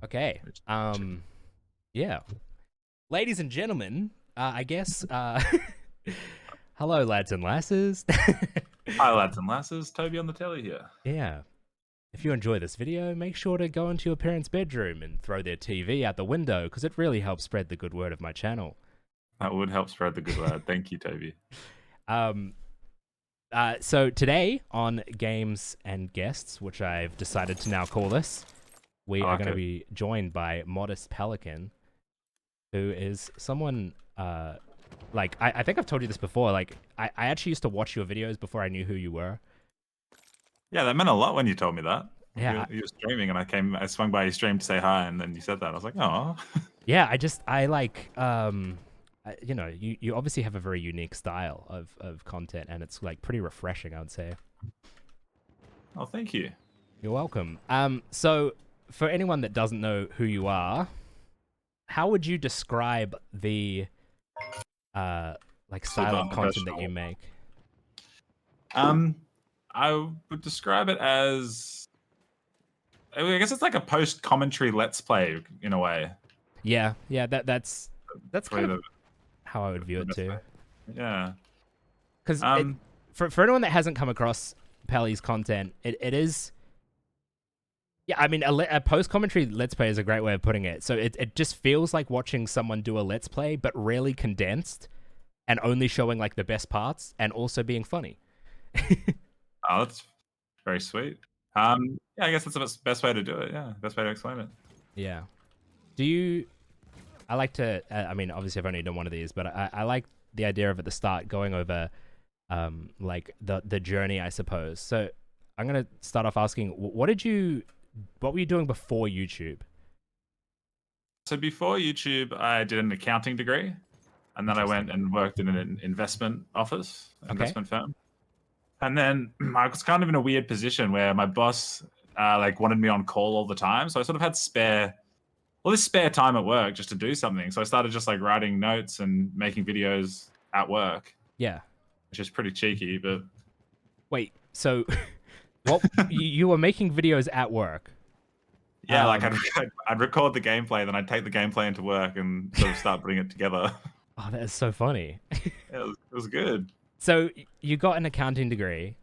Okay. Yeah. Ladies and gentlemen, I guess hello lads and lasses. Hi, lads and lasses. Toby on the Tele here. Yeah. If you enjoy this video, make sure to go into your parents' bedroom and throw their TV out the window because it really helps spread the good word of my channel. That would help spread the good word. Thank you, Toby. Um so today on Games and Guests, which I've decided to now call this, we I are like going to it. be joined by Modest Pelican, who is someone like I think I've told you this before. Like I actually used to watch your videos before I knew who you were. Yeah, that meant a lot when you told me that. Yeah, You were streaming, and I swung by your stream to say hi, and then you said that. I was like, oh, yeah. I like you know, you obviously have a very unique style of content, and it's like pretty refreshing, I would say. oh, thank you. You're welcome. So for anyone that doesn't know who you are, how would you describe the uh like style Super of content that you unprofessional. make? Um, I would describe it as, I guess it's like a post commentary let's play in a way. Yeah, yeah. That's kind Probably of how I would view the it best too. way. Yeah. Because it Um, for anyone that hasn't come across Pelly's content, it is, yeah. I mean, a post commentary let's play is a great way of putting it. So it just feels like watching someone do a let's play, but really condensed and only showing like the best parts and also being funny. oh, that's very sweet. Yeah, I guess that's the best way to do it. Yeah, best way to explain it. Yeah. Do you? I like to. I mean, obviously, I've only done one of these, but I like the idea of at the start going over, like the journey, I suppose. So I'm gonna start off asking, what were you doing before YouTube? So before YouTube, I did an accounting degree, and then I went Interesting. and worked in an investment office, Okay. investment firm. And then I was kind of in a weird position where my boss like wanted me on call all the time, so I sort of had this spare time at work just to do something. So I started just like writing notes and making videos at work, Yeah. which is pretty cheeky, but Wait. So, what you were making videos at work? yeah, like Um. I'd record the gameplay, then I'd take the gameplay into work and sort of start putting it together. Oh, that is so funny. It was good. So you got an accounting degree.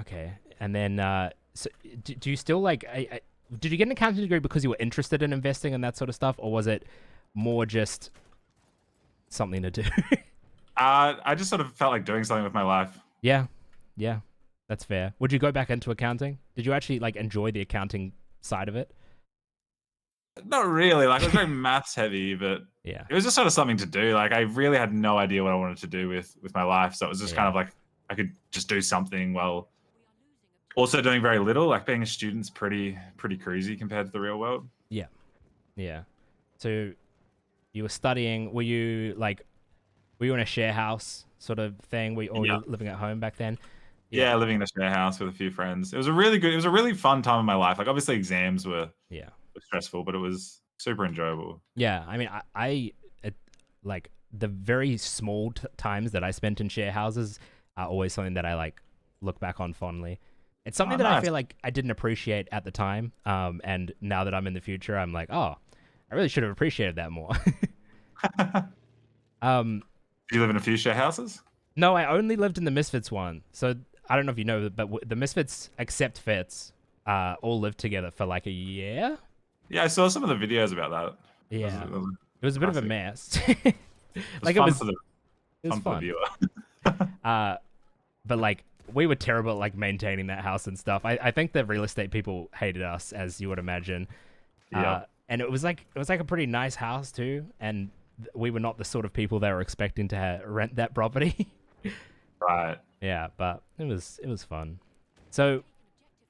Okay, and then so do you still like? Did you get an accounting degree because you were interested in investing and that sort of stuff, or was it more just something to do? I just sort of felt like doing something with my life. Yeah, yeah, that's fair. Would you go back into accounting? Did you actually like enjoy the accounting side of it? Not really. Like it was very maths heavy, but Yeah, it was just sort of something to do. Like I really had no idea what I wanted to do with my life, so it was just kind yeah, of like I could just do something while also doing very little. Like being a student's pretty crazy compared to the real world. yeah, yeah. So you were studying. Were you in a share house sort of thing? Or were Yeah, you living at home back then? Yeah, yeah, living in a share house with a few friends. It was a really fun time in my life. Like obviously exams yeah. were stressful, but it was super enjoyable. Yeah, I mean, like the very small times that I spent in share houses are always something that I like look back on fondly. It's Oh, something that I nice. feel like I didn't appreciate at the time, and now that I'm in the future, I'm like, oh, I really should have appreciated that more. um, Do you live in a few share houses? no, I only lived in the Misfits one, so I don't know if you know, but the Misfits except Fits, all lived together for like a year. Yeah, I saw some of the videos about that. Yeah, It was it was a bit of a classic. mess. It was Like it fun was, for the it was fun for the fun. viewer. Uh, but like we were terrible at like maintaining that house and stuff. I think the real estate people hated us, as you would imagine. Yep. And it was like a pretty nice house too, and we were not the sort of people that were expecting to rent that property. Right. Yeah, but it was fun. So,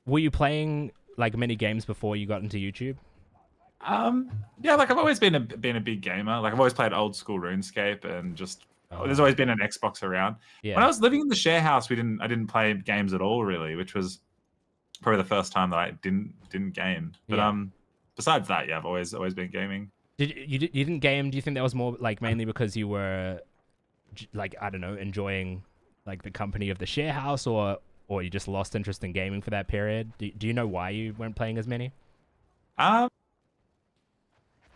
were you playing like many games before you got into YouTube? Um, yeah, like I've always been a big gamer. Like I've always played old school RuneScape and just there's Oh, always been an Xbox around. When I yeah, was living in the share house, I didn't play games at all really, which was probably the first time that I didn't game. But yeah. besides that, yeah, I've always been gaming. You didn't game? Do you think that was more like mainly because you were like, I don't know, enjoying like the company of the share house, or you just lost interest in gaming for that period? Do you know why you weren't playing as many? Um,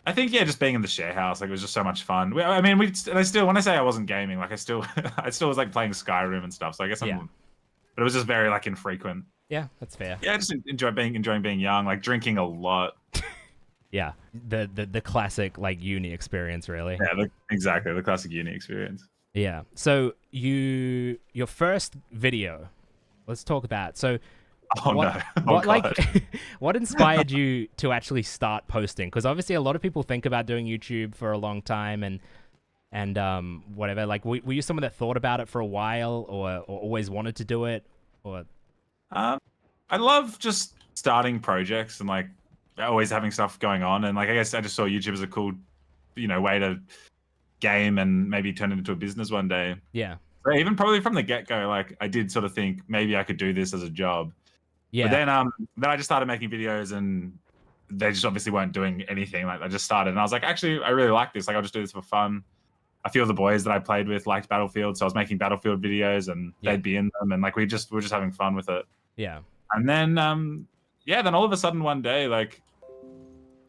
I think yeah, just being in the share house, like it was just so much fun. I mean, and I still when I say I wasn't gaming, like I still I still was like playing Skyrim and stuff. So I guess Yeah. but it was just very like infrequent. Yeah, that's fair. Yeah, I just enjoying being young, like drinking a lot. Yeah, the classic like uni experience, really. Yeah, exactly the classic uni experience. Yeah. So your first video, let's talk about. So Oh what no, oh what like god. what inspired you to actually start posting? Because obviously a lot of people think about doing YouTube for a long time and whatever. Like were you someone that thought about it for a while or always wanted to do it or Um, I love just starting projects and like always having stuff going on, and like I guess I just saw YouTube as a cool, way to game and maybe turn it into a business one day. yeah. So even probably from the get go, like I did sort of think maybe I could do this as a job. But Yeah. then I just started making videos and they just obviously weren't doing anything. Like I just started and I was like, actually, I really like this. Like I'll just do this for fun. A few of the boys that I played with liked Battlefield, so I was making Battlefield videos and Yeah. they'd be in them, and like we were just having fun with it. Yeah. And then yeah, then all of a sudden one day, like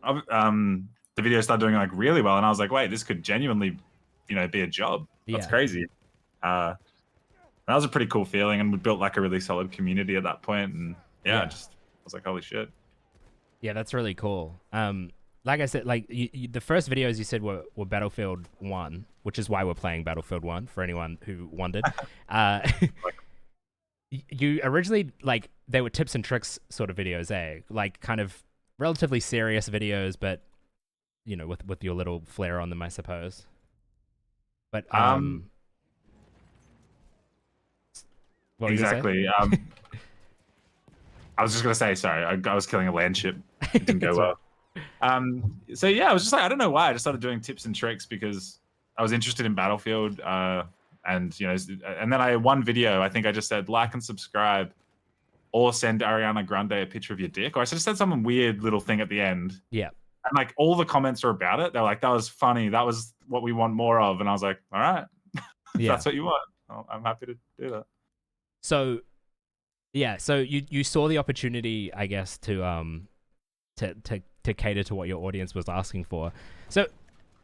the video started doing like really well, and I was like, wait, this could genuinely, be a job. That's Yeah. crazy. That was a pretty cool feeling, and we built like a really solid community at that point, and yeah, Yeah. I was like, holy shit. Yeah, that's really cool. Like I said, like the first videos you said were Battlefield 1, which is why we're playing Battlefield 1 for anyone who wondered. Uh, you originally like they were tips and tricks sort of videos, eh? Like kind of relatively serious videos, but with your little flair on them, I suppose. But what were you gonna say? Exactly. I was just gonna say, sorry, I was killing a land ship. It didn't go It's well. So yeah, I was just like, I don't know why. I just started doing tips and tricks because I was interested in Battlefield. And and then one video, I think I just said like and subscribe, or send Ariana Grande a picture of your dick, or I just said some weird little thing at the end. Yeah. And like all the comments are about it. They're like, that was funny. That was what we want more of. And I was like, all right, if Yeah. that's what you want, I'm happy to do that. So yeah, so you saw the opportunity, I guess, to cater to what your audience was asking for. So,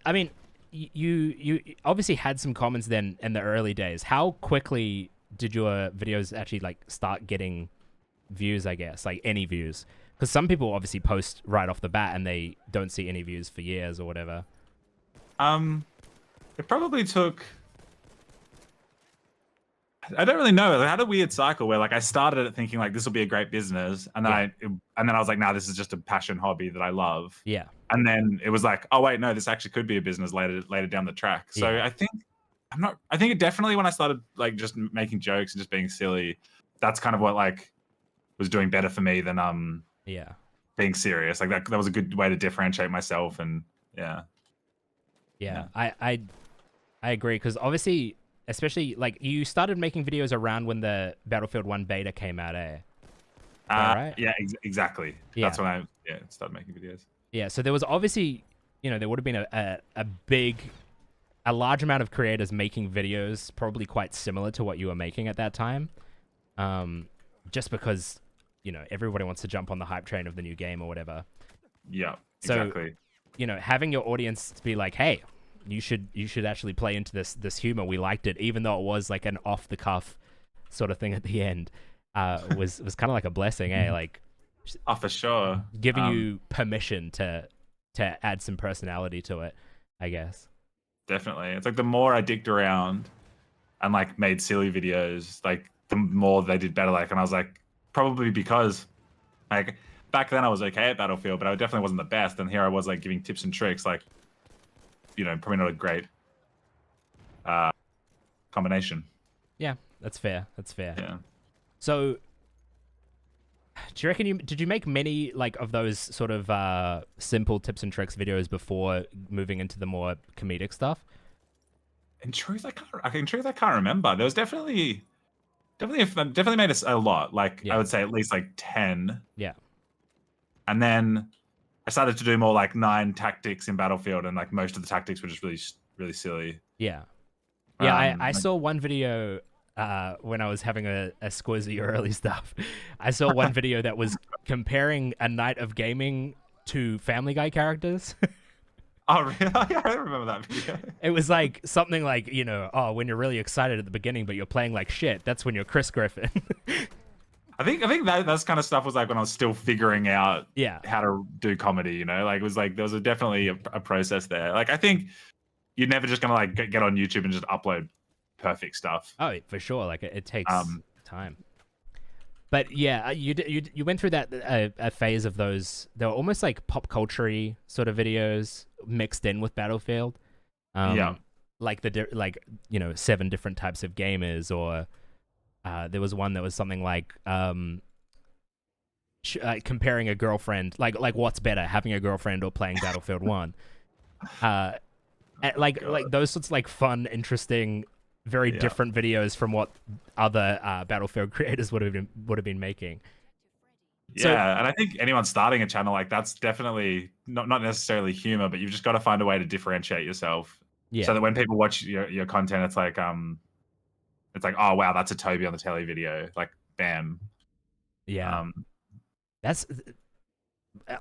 I mean, you obviously had some comments then in the early days. How quickly did your videos actually like start getting views? I guess like any views, because some people obviously post right off the bat and they don't see any views for years or whatever. It probably took. I don't really know. I had a weird cycle where like I started it thinking like this will be a great business, and then I was like, nah, this is just a passion hobby that I love. Yeah. And then it was like, oh wait, no, this actually could be a business later down the track. So Yeah. I think it definitely when I started like just making jokes and just being silly, that's kind of what like was doing better for me than Yeah. being serious. Like that was a good way to differentiate myself, and yeah. Yeah. I agree, because obviously, especially like you started making videos around when the Battlefield 1 beta came out, eh? Right? Yeah, exactly. Yeah. That's when I started making videos. Yeah, so there was obviously, there would have been a large amount of creators making videos probably quite similar to what you were making at that time. Just because, everybody wants to jump on the hype train of the new game or whatever. Yeah, So, exactly. Having your audience be like, hey, you should actually play into this humor. We liked it, even though it was like an off the cuff sort of thing at the end. Was kind of like a blessing, eh? Like, oh, for sure, giving you permission to add some personality to it, I guess. Definitely, it's like the more I dicked around and like made silly videos, like the more they did better. Like, and I was like, probably because like back then I was okay at Battlefield, but I definitely wasn't the best. And here I was like giving tips and tricks, like probably not a great combination. Yeah, that's fair. That's fair. Yeah. So, do you reckon did you make many like of those sort of simple tips and tricks videos before moving into the more comedic stuff? In truth, I can't remember. There was definitely made us a lot. Like Yeah. I would say at least like 10. Yeah. And then I started to do more like 9 tactics in Battlefield, and like most of the tactics were just really really silly. Yeah. Yeah, I Like, saw one video when I was having a squizzy early stuff. I saw one video that was comparing a night of gaming two Family Guy characters. Oh, really? Yeah, I remember that video. It was like something like, oh, when you're really excited at the beginning, but you're playing like shit. That's when you're Chris Griffin. I think that's kind of stuff was like when I was still figuring out Yeah. how to do comedy. Like it was like there was definitely a process there. Like I think you're never just gonna like get on YouTube and just upload perfect stuff. Oh, for sure. Like it takes time. But yeah, you went through that a phase of those. They were almost like pop culture sort of videos mixed in with Battlefield. Yeah. Like 7 different types of gamers, or there was one that was something like comparing a girlfriend, like what's better, having a girlfriend or playing Battlefield 1. Like those sorts of like fun, interesting, very different videos from what other Battlefield creators would have been making. Yeah, and I think anyone starting a channel like that's definitely not necessarily humor, but you've just got to find a way to differentiate yourself. Yeah. So that when people watch your content, it's like oh wow, that's a Toby on the Tele video. Like bam. Yeah. That's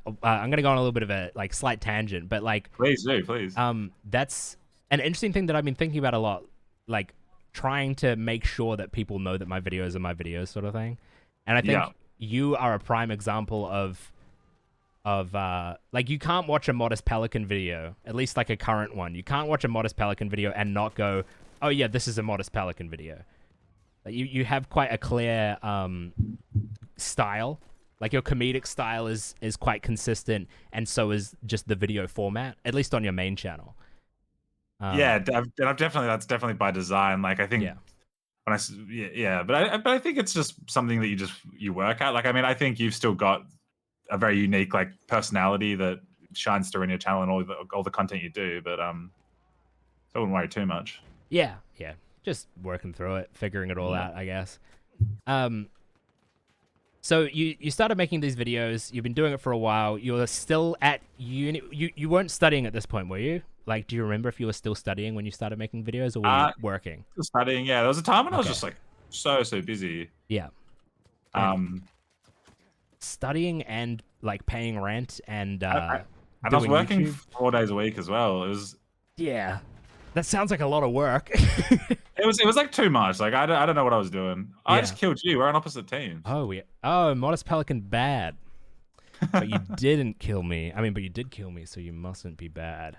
I'm gonna go on a little bit of a like slight tangent, but like please do, please. That's an interesting thing that I've been thinking about a lot, like trying to make sure that people know that my videos are my videos, sort of thing. And I think you are a prime example of like you can't watch a Modest Pelican video, at least like a current one. You can't watch a Modest Pelican video and not go, oh yeah, this is a Modest Pelican video. Like you have quite a clear style. Like your comedic style is quite consistent, and so is just the video format, at least on your main channel. I've definitely, that's definitely by design. Like I think when but I think it's just something that you work at. Like I mean, I think you've still got a very unique like personality that shines through in your channel and all the content you do. But so I wouldn't worry too much. Yeah, just working through it, figuring it all out, I guess. So you started making these videos. You've been doing it for a while. You're still at uni. You weren't studying at this point, were you? Like, do you remember if you were still studying when you started making videos, or were you working? Still studying, yeah. There was a time when I was just like so busy. Yeah. Studying and like paying rent and I was working YouTube. 4 days a week as well. It was that sounds like a lot of work. It was like too much. Like I don't know what I was doing. I just killed you. We're on opposite teams. Oh, Modest Pelican bad. But you didn't kill me. I mean, but you did kill me, so you mustn't be bad.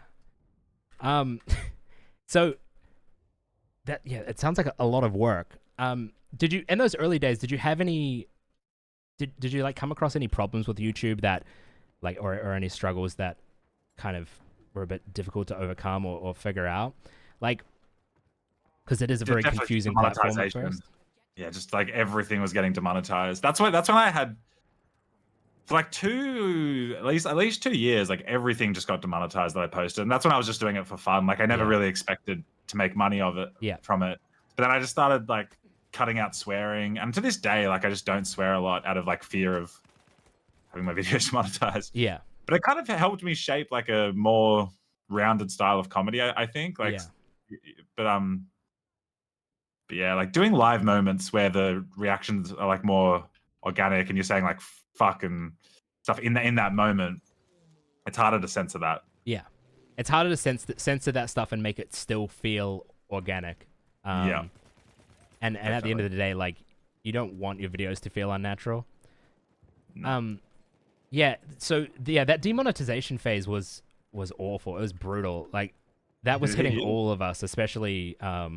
So that it sounds like a lot of work. Did you in those early days? Did you have any? Did you like come across any problems with YouTube that, like, or any struggles that kind of were a bit difficult to overcome or figure out? Like, because it is a very confusing platform at first. Yeah, just like everything was getting demonetized. That's when I had for like at least 2 years, like everything just got demonetized that I posted. And that's when I was just doing it for fun. Like I never really expected to make money of it from it. But then I just started like cutting out swearing. And to this day, like I just don't swear a lot out of like fear of having my videos monetized. Yeah. But it kind of helped me shape like a more rounded style of comedy, I think. Like but yeah, like doing live moments where the reactions are like more organic and you're saying like fuck and stuff in that moment, it's harder to censor that. Yeah, it's harder to censor that stuff and make it still feel organic. And at the end of the day, like you don't want your videos to feel unnatural. No. So that demonetization phase was awful. It was brutal. Like that was hitting all of us, especially our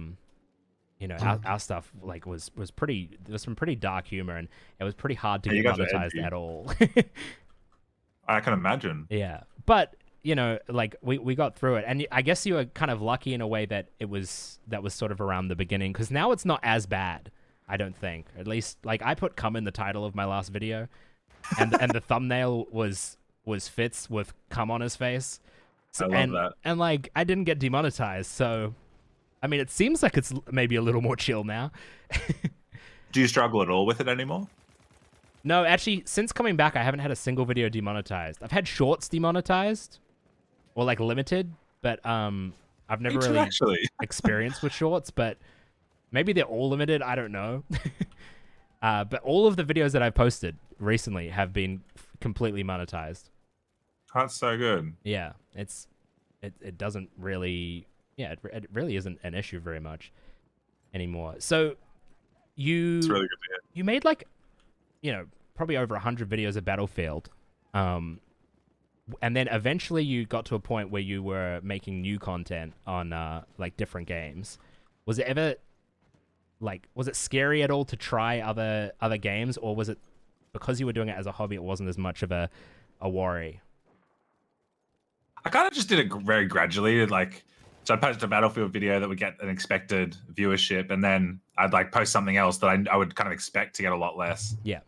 stuff like was pretty. There was some pretty dark humor, and it was pretty hard to get monetized at all. I can imagine. Yeah, but like we got through it, and I guess you were kind of lucky in a way that that was sort of around the beginning, because now it's not as bad. I don't think. At least like I put "cum" in the title of my last video, and the thumbnail was Fitz with cum on his face. So, I love that. And like I didn't get demonetized, so. I mean, it seems like it's maybe a little more chill now. Do you struggle at all with it anymore? No, actually, since coming back, I haven't had a single video demonetized. I've had shorts demonetized, or like limited, but I've never really experienced with shorts. But maybe they're all limited. I don't know. But all of the videos that I've posted recently have been completely monetized. That's so good. Yeah, it doesn't really, yeah, it really isn't an issue very much anymore. So It's you really good to hear. you made like, probably over 100 videos of Battlefield, um, and then eventually you got to a point where you were making new content on like different games. Was it ever like, was it scary at all to try other games, or was it because you were doing it as a hobby, it wasn't as much of a worry? I kind of just did it very gradually. Like, so I'd post a Battlefield video that would get an expected viewership, and then I'd like post something else that I would kind of expect to get a lot less. Yeah.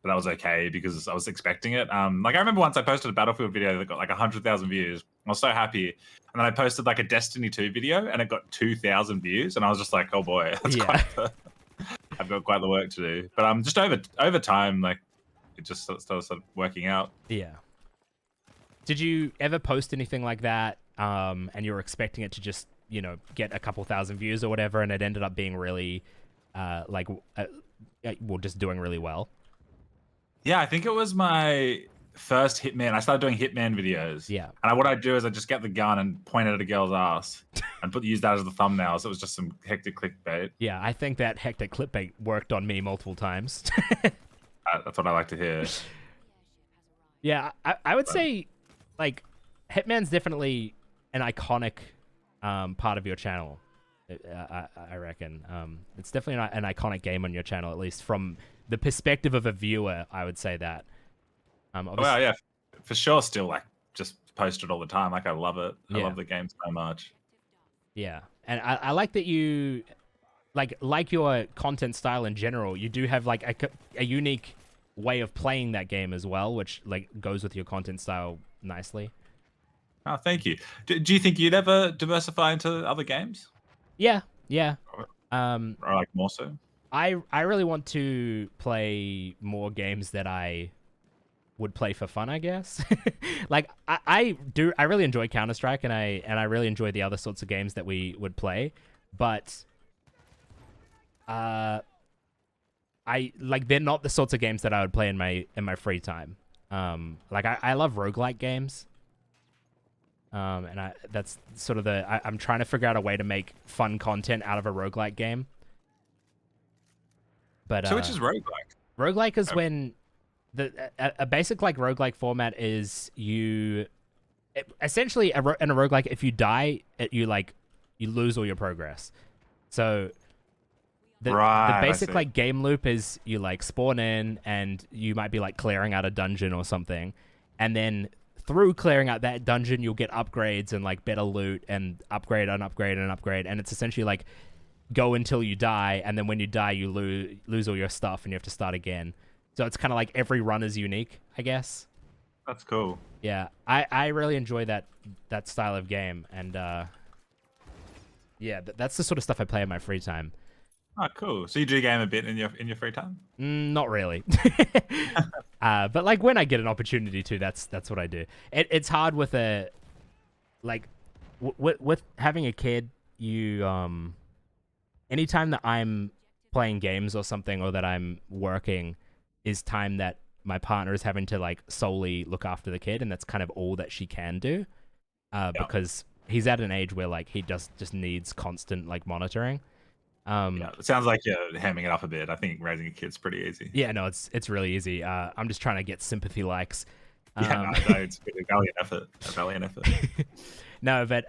But that was okay because I was expecting it. Like I remember once I posted a Battlefield video that got like 100,000 views. I was so happy, and then I posted like a Destiny 2 video, and it got 2,000 views, and I was just like, oh boy, that's Yeah. I've got quite the work to do. But just over time, like it just started working out. Yeah. Did you ever post anything like that, and you were expecting it to just, get a couple thousand views or whatever, and it ended up being really, well, just doing really well? Yeah, I think it was my first Hitman. I started doing Hitman videos. Yeah. And what I'd do is I'd just get the gun and point it at a girl's ass and use that as the thumbnail. So it was just some hectic clickbait. Yeah, I think that hectic clickbait worked on me multiple times. That's what I like to hear. Yeah, I would say, like, Hitman's definitely an iconic part of your channel. I reckon. It's definitely an iconic game on your channel, at least from the perspective of a viewer. I would say that. Well, yeah, for sure. Still, like, just post it all the time. Like, I love it. I Yeah. love the game so much. Yeah, and I like that you like your content style in general. You do have like a unique way of playing that game as well, which like goes with your content style nicely. Oh, thank you. Do you think you'd ever diversify into other games? Yeah, yeah. Or like more so? I really want to play more games that I would play for fun, I guess. Like I really enjoy CounterStrike, and I really enjoy the other sorts of games that we would play, but I like, they're not the sorts of games that I would play in my free time. Like I love roguelike games. And that's sort of I'm trying to figure out a way to make fun content out of a roguelike game. But So which is roguelike? Roguelike is when a basic like roguelike format is essentially in a roguelike, if you die, you lose all your progress. So the basic like game loop is you like spawn in and you might be like clearing out a dungeon or something, and then through clearing out that dungeon you'll get upgrades and like better loot and upgrade and upgrade and upgrade, and it's essentially like go until you die, and then when you die you lose all your stuff and you have to start again. So it's kind of like every run is unique, I guess. That's cool. Yeah, I really enjoy that style of game, and yeah, that's the sort of stuff I play in my free time. Oh, cool. So you do game a bit in your free time? Not really. But like when I get an opportunity to, that's what I do. It's hard with with having a kid. You anytime that I'm playing games or something, or that I'm working, is time that my partner is having to like solely look after the kid, and that's kind of all that she can do. Because he's at an age where like he just needs constant like monitoring. Yeah, it sounds like you're hamming it up a bit. I think raising a kid's pretty easy. Yeah, no, it's really easy. I'm just trying to get sympathy likes. Yeah, no, it's a valiant effort. A valiant effort. No, but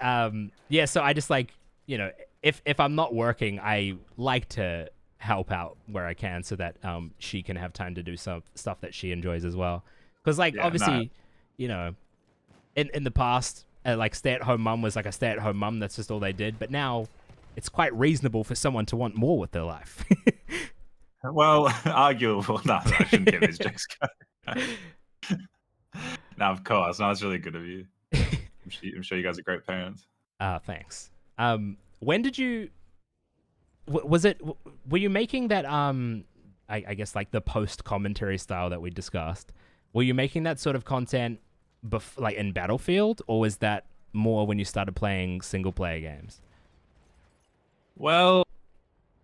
yeah. So I just like, if I'm not working, I like to help out where I can, so that she can have time to do some stuff that she enjoys as well. Because like obviously, in the past, like stay-at-home mum was like a stay-at-home mum. That's just all they did. But now, it's quite reasonable for someone to want more with their life. Well, arguable. No, I shouldn't give these jokes. No, of course. No, it's really good of you. I'm sure you guys are great parents. Thanks. When did you? Were you making that? I guess like the post commentary style that we discussed. Were you making that sort of content, like in Battlefield, or was that more when you started playing single player games? Well,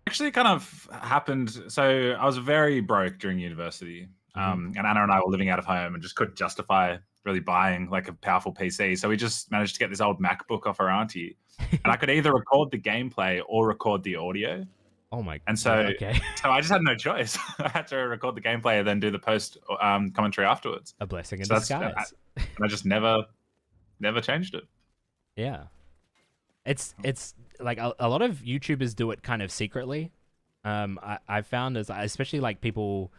actually, it kind of happened. So I was very broke during university, and Anna and I were living out of home and just couldn't justify really buying like a powerful PC. So we just managed to get this old MacBook off our auntie, and I could either record the gameplay or record the audio. Oh my. And Yeah, so, okay. so I just had no choice. I had to record the gameplay and then do the post commentary afterwards. A blessing in So disguise. and I just never changed it. Yeah. It's like a lot of YouTubers do it kind of secretly. I found as especially like people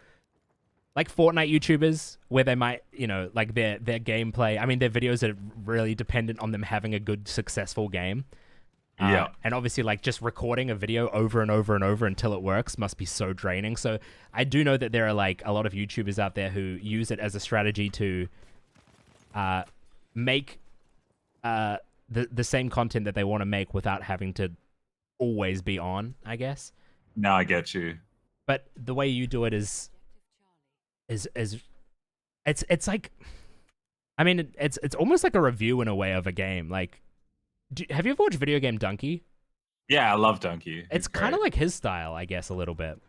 like Fortnite YouTubers where they might, you know, like their gameplay. I mean, their videos are really dependent on them having a good, successful game. Yeah. And obviously, like just recording a video over and over and over until it works must be so draining. So I do know that there are like a lot of YouTubers out there who use it as a strategy to make the same content that they want to make without having to always be on, I guess. No, I get you. But the way you do it is it's like, I mean, it's almost like a review in a way of a game. Like, have you ever watched Video Game Donkey? Yeah, I love Donkey. It's kind of like his style, I guess, a little bit.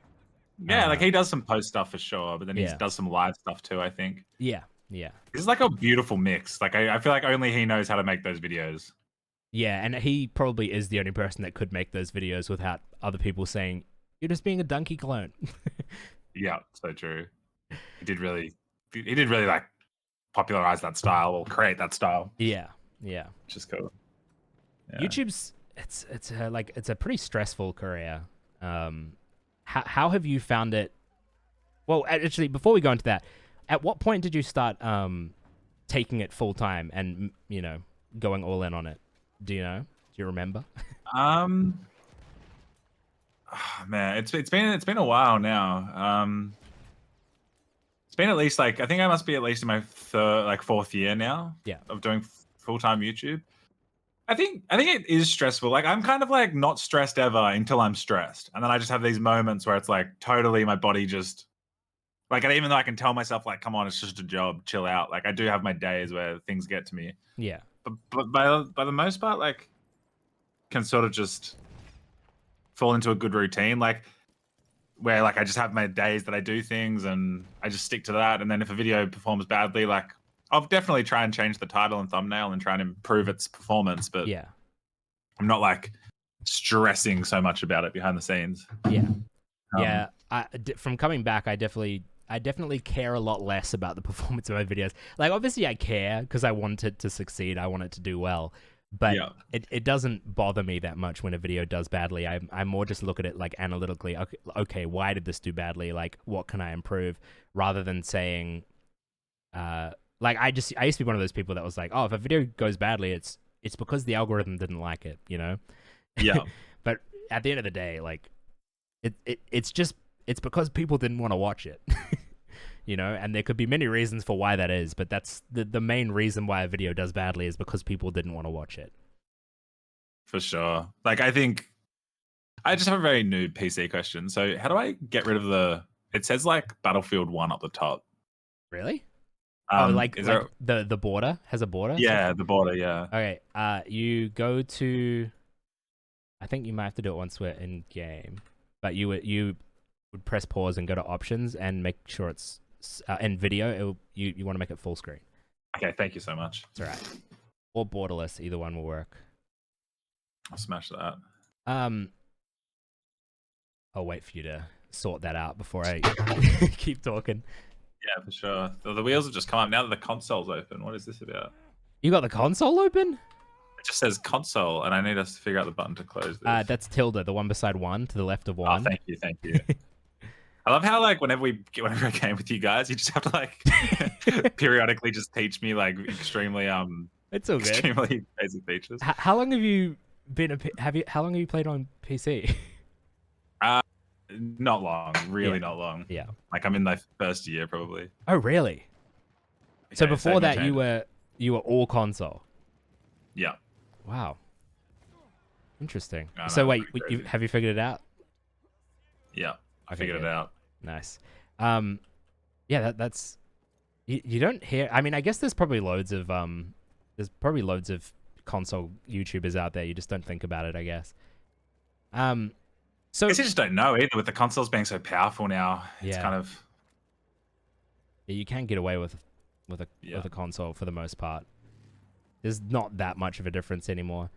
Yeah, like he does some post stuff for sure, but then he Yeah. does some live stuff too, I think. Yeah, yeah. It's like a beautiful mix. Like I feel like only he knows how to make those videos. Yeah, and he probably is the only person that could make those videos without other people saying, "You're just being a Donkey clone." Yeah, so true. He did really like popularize that style or create that style, Yeah, yeah. which is cool. Yeah. YouTube's it's like it's a pretty stressful career. How have you found it? Well, actually, before we go into that, at what point did you start taking it full time and, you know, going all in on it? Do you know? Do you remember? Oh, man, it's been a while now. It's been at least like I think I must be at least in my fourth year now. Yeah. Of doing full-time YouTube. I think it is stressful. Like I'm kind of like not stressed ever until I'm stressed, and then I just have these moments where it's like totally my body just like, and even though I can tell myself like, come on, it's just a job, chill out. Like I do have my days where things get to me. Yeah. But by the most part, like can sort of just fall into a good routine, like where like I just have my days that I do things and I just stick to that. And then if a video performs badly, like I'll definitely try and change the title and thumbnail and try and improve its performance. But Yeah. I'm not like stressing so much about it behind the scenes. Yeah. Yeah. From coming back, I definitely care a lot less about the performance of my videos. Like, obviously, I care because I want it to succeed. I want it to do well. But it doesn't bother me that much when a video does badly. I more just look at it like analytically. Okay, why did this do badly? Like, what can I improve? Rather than saying, like I used to be one of those people that was like, oh, if a video goes badly, it's because the algorithm didn't like it, you know? Yeah. But at the end of the day, like, it's because people didn't want to watch it. You know, and there could be many reasons for why that is, but that's the main reason why a video does badly is because people didn't want to watch it. For sure. Like I think I just have a very noob PC question. So how do I get rid of it says like Battlefield 1 up the top. Really? Like the border has a border? Yeah, the border, yeah. Okay, you go to, I think you might have to do it once we're in game, but you would press pause and go to options and make sure it's in video. You want to make it full screen. Okay, thank you so much. It's all right. Or borderless, either one will work. I'll smash that. I'll wait for you to sort that out before I keep talking. Yeah, for sure. The wheels have just come up now that the console's open. What is this about? You got the console open? It just says console, and I need us to figure out the button to close this. That's tilde, the one beside one, to the left of one. Oh, thank you. I love how like whenever I game with you guys, you just have to like periodically just teach me like extremely it's all good. Extremely basic features. How long have you been how long have you played on PC? Not long, really not long. Yeah. Like I'm in my first year probably. Oh, really? Okay, so before that you were all console. Yeah. Wow. Interesting. No, so wait, crazy. have you figured it out? Yeah, I figured it out. Nice. Yeah, that's you don't hear. I mean, I guess there's probably loads of console YouTubers out there. You just don't think about it, I guess. So I guess you just don't know either with the consoles being so powerful now. It's kind of you can get away with with a console for the most part. There's not that much of a difference anymore.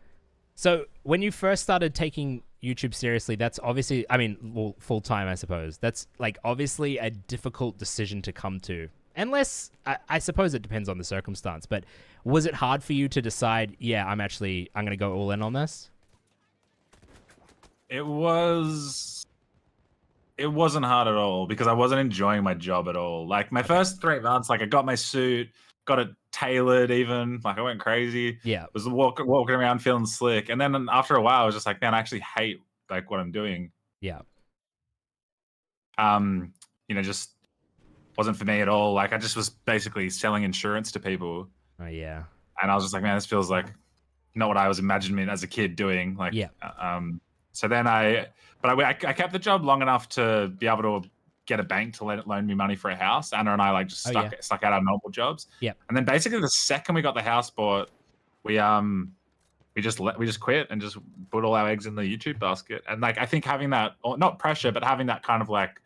So when you first started taking YouTube seriously, that's obviously, I mean, well, full time, I suppose. That's like obviously a difficult decision to come to. Unless, I suppose it depends on the circumstance, but was it hard for you to decide, yeah, I'm going to go all in on this? It wasn't hard at all because I wasn't enjoying my job at all. Like my first 3 months, like I got my suit, got it tailored even, like I went crazy. Yeah. Was walking around feeling slick. And then after a while I was just like, man, I actually hate like what I'm doing. Yeah. Just wasn't for me at all. Like I just was basically selling insurance to people. Oh, yeah. And I was just like, man, this feels like not what I was imagining as a kid doing. Like, yeah. So then I kept the job long enough to be able to get a bank to loan me money for a house. Anna and I like just stuck out our normal jobs. Yeah. And then basically the second we got the house bought, we just quit and just put all our eggs in the YouTube basket. And like I think having that, or not pressure, but having that kind of like,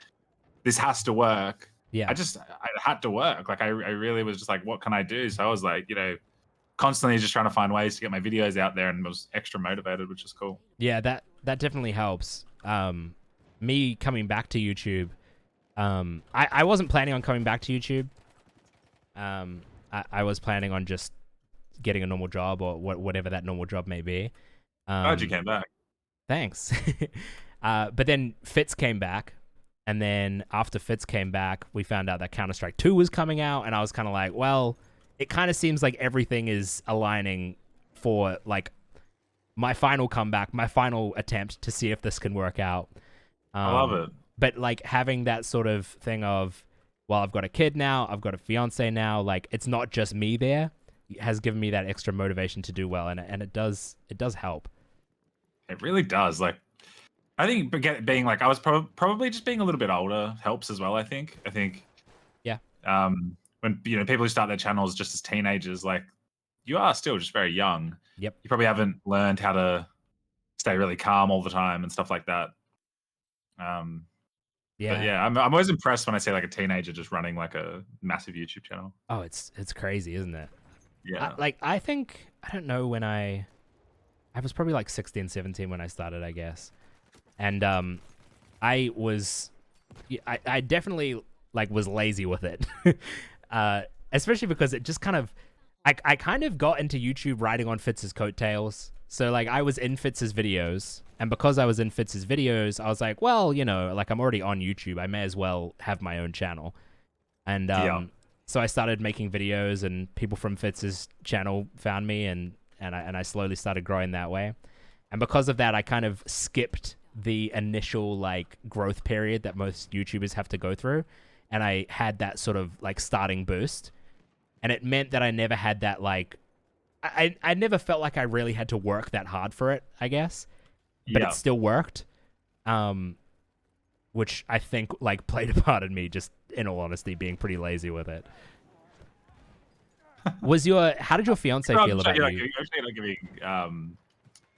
this has to work. Yeah. I had to work. Like I really was just like, what can I do? So I was like, constantly just trying to find ways to get my videos out there and was extra motivated, which is cool. Yeah, that definitely helps. Me coming back to YouTube, I wasn't planning on coming back to YouTube. I was planning on just getting a normal job or whatever that normal job may be. Glad you came back. Thanks. But then Fitz came back. And then after Fitz came back, we found out that CounterStrike 2 was coming out. And I was kind of like, well, it kind of seems like everything is aligning for like my final comeback, my final attempt to see if this can work out. I love it. But like having that sort of thing of, well, I've got a kid now, I've got a fiance now, like it's not just me there, it has given me that extra motivation to do well. And it does help. It really does. Like, I think being like, I was probably just being a little bit older helps as well. I think. Yeah. When people who start their channels just as teenagers, like you are still just very young. Yep. You probably haven't learned how to stay really calm all the time and stuff like that. Yeah. But yeah, I'm always impressed when I see like a teenager just running like a massive YouTube channel. Oh, it's crazy, isn't it? Yeah. I think I don't know when I was probably like 16, 17 when I started, I guess. And I definitely like was lazy with it. Especially because it just kind of I kind of got into YouTube riding on Fitz's coattails. So like I was in Fitz's videos, and because I was in Fitz's videos, I was like, well, like I'm already on YouTube, I may as well have my own channel. And so I started making videos, and people from Fitz's channel found me, and I slowly started growing that way. And because of that, I kind of skipped the initial like growth period that most YouTubers have to go through, and I had that sort of like starting boost, and it meant that I never had that like I never felt like I really had to work that hard for it, I guess, but it still worked, which I think like played a part in me, just in all honesty, being pretty lazy with it. How did your fiance feel about you?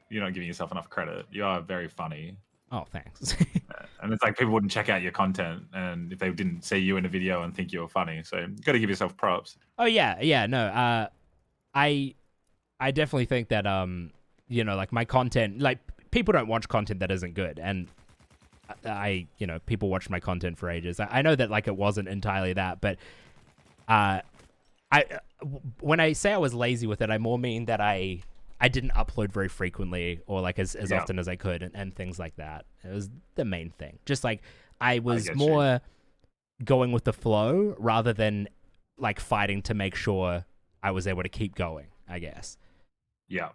You're not giving yourself enough credit. You are very funny. Oh, thanks. And it's like people wouldn't check out your content, and if they didn't see you in a video and think you were funny, so you got to give yourself props. Oh yeah, no. I definitely think that like my content, like people don't watch content that isn't good, and people watch my content for ages. I know that like it wasn't entirely that, but when I say I was lazy with it, I more mean that I didn't upload very frequently or like as often as I could, and things like that. It was the main thing. Just like I was more going with the flow rather than like fighting to make sure I was able to keep going, I guess. Yeah.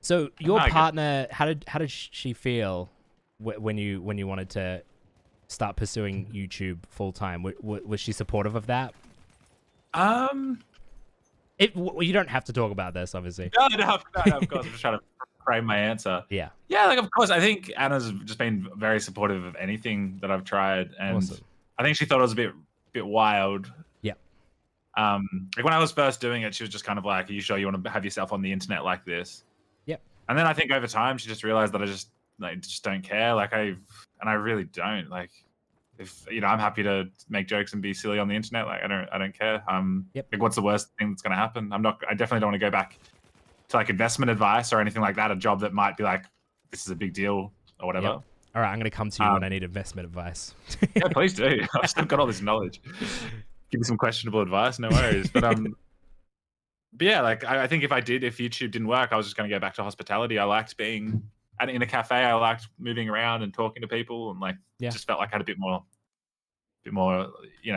So your partner, how did she feel when you wanted to start pursuing YouTube full time? Was she supportive of that? You don't have to talk about this, obviously. No, of course. I'm just trying to frame my answer. Yeah, like of course. I think Anna's just been very supportive of anything that I've tried, and awesome. I think she thought it was a bit wild. Yeah. Like when I was first doing it, she was just kind of like, "Are you sure you want to have yourself on the internet like this?" Yep. And then I think over time, she just realized that I just don't care. Like I really don't. Like if I'm happy to make jokes and be silly on the internet. Like I don't care. Yep. Like what's the worst thing that's gonna happen? I definitely don't want to go back to like investment advice or anything like that. A job that might be like, this is a big deal or whatever. Yep. All right, I'm gonna come to you when I need investment advice. Yeah, please do. I've still got all this knowledge. Give me some questionable advice, no worries. But yeah, like I think if YouTube didn't work, I was just going to go back to hospitality. I liked being in a cafe. I liked moving around and talking to people, and like just felt like I had a bit more,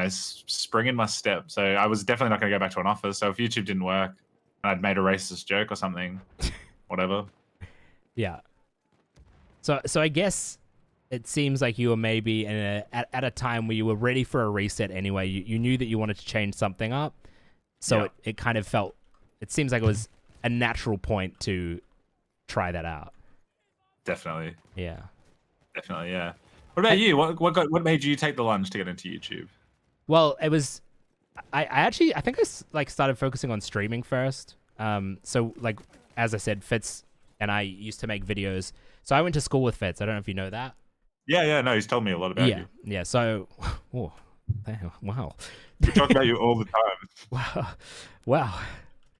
spring in my step. So I was definitely not going to go back to an office. So if YouTube didn't work, and I'd made a racist joke or something, whatever. Yeah. So I guess it seems like you were maybe at a time where you were ready for a reset anyway. You knew that you wanted to change something up. So it kind of felt, it seems like it was a natural point to try that out. Definitely. Yeah. Definitely, yeah. What about you? What made you take the lunge to get into YouTube? Well, it was, I think I started focusing on streaming first. So like, as I said, Fitz and I used to make videos. So I went to school with Fitz. I don't know if you know that. Yeah, no, he's told me a lot about you. Yeah, so, wow. We talk about you all the time. Wow.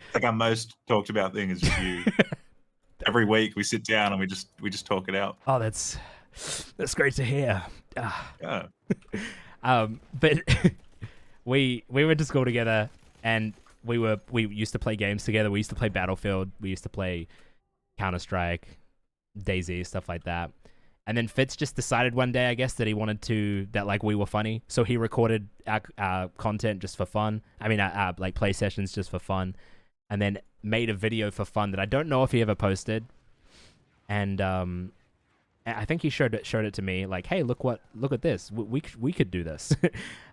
It's like our most talked about thing is just you. Every week we sit down and we just talk it out. Oh, that's great to hear. Yeah. But we went to school together, and we used to play games together. We used to play Battlefield. We used to play CounterStrike, DayZ, stuff like that. And then Fitz just decided one day, I guess, that he wanted that like we were funny. So he recorded our content just for fun. I mean, like play sessions just for fun, and then made a video for fun that I don't know if he ever posted. And I think he showed it to me, like, hey, look at this. We could do this.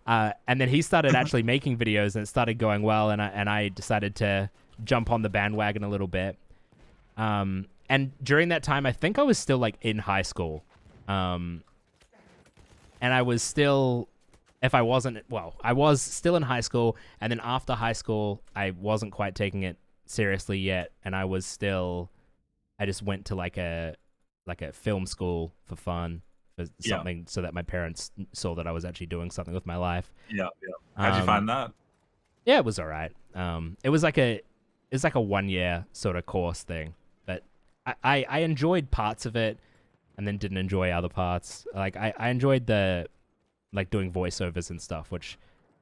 And then he started actually making videos, and it started going well. And I decided to jump on the bandwagon a little bit. And during that time, I think I was still like in high school. And I was still, I was still in high school. And then after high school, I wasn't quite taking it seriously yet. And I just went to like a film school for fun, for something, so that my parents saw that I was actually doing something with my life. Yeah. How'd you find that? Yeah, it was all right. It was like a 1 year sort of course thing. I enjoyed parts of it, and then didn't enjoy other parts. Like I enjoyed doing voiceovers and stuff, which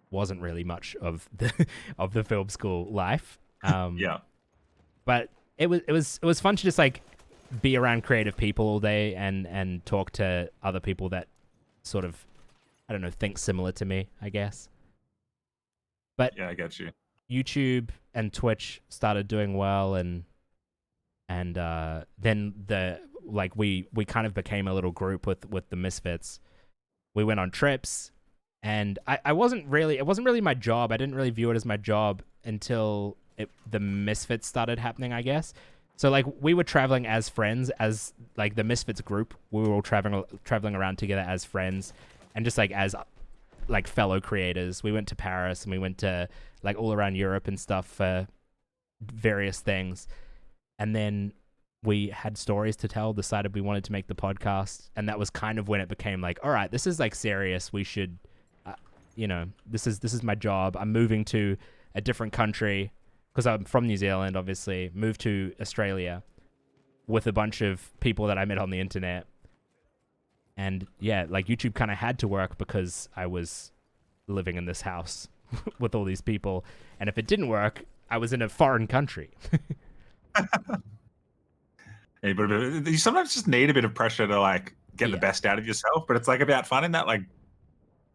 wasn't really much of the film school life. Yeah. But it was fun to just like be around creative people all day and talk to other people that sort of, I don't know, think similar to me, I guess. But yeah, I get you. YouTube and Twitch started doing well, and then we kind of became a little group with the Misfits. We went on trips, and it wasn't really my job. I didn't really view it as my job until the Misfits started happening, I guess. So like we were traveling as friends, as like the Misfits group. We were all traveling around together as friends, and just like as like fellow creators. We went to Paris, and we went to like all around Europe and stuff for various things. And then we had stories to tell, decided we wanted to make the podcast. And that was kind of when it became like, all right, this is like serious. We should, this is my job. I'm moving to a different country because I'm from New Zealand, obviously, moved to Australia with a bunch of people that I met on the internet. And yeah, like YouTube kind of had to work because I was living in this house with all these people. And if it didn't work, I was in a foreign country. Yeah, but you sometimes just need a bit of pressure to like get the best out of yourself, but it's like about finding that like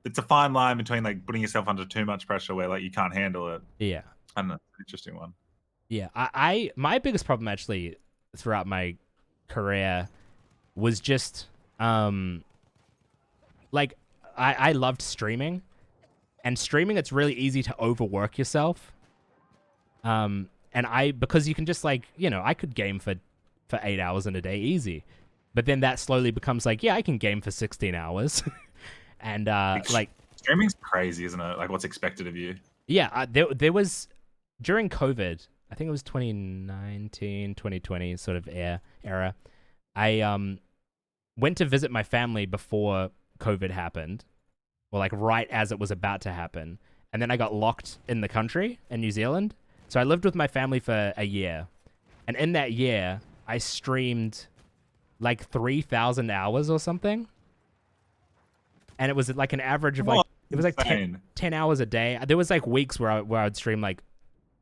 it's a fine line between like putting yourself under too much pressure where like you can't handle it. Yeah, I don't know, interesting one. Yeah, I my biggest problem actually throughout my career was just like I loved streaming, and streaming it's really easy to overwork yourself. And because you can just like, I could game for 8 hours in a day easy. But then that slowly becomes like, yeah, I can game for 16 hours. And like streaming's crazy, isn't it? Like what's expected of you. Yeah, there was during COVID, I think it was 2019, 2020 sort of era. I went to visit my family before COVID happened. or like right as it was about to happen. And then I got locked in the country in New Zealand. So I lived with my family for a year. And in that year, I streamed like 3,000 hours or something. And it was like an average of like, it was like 10 hours a day. There was like weeks where I would stream like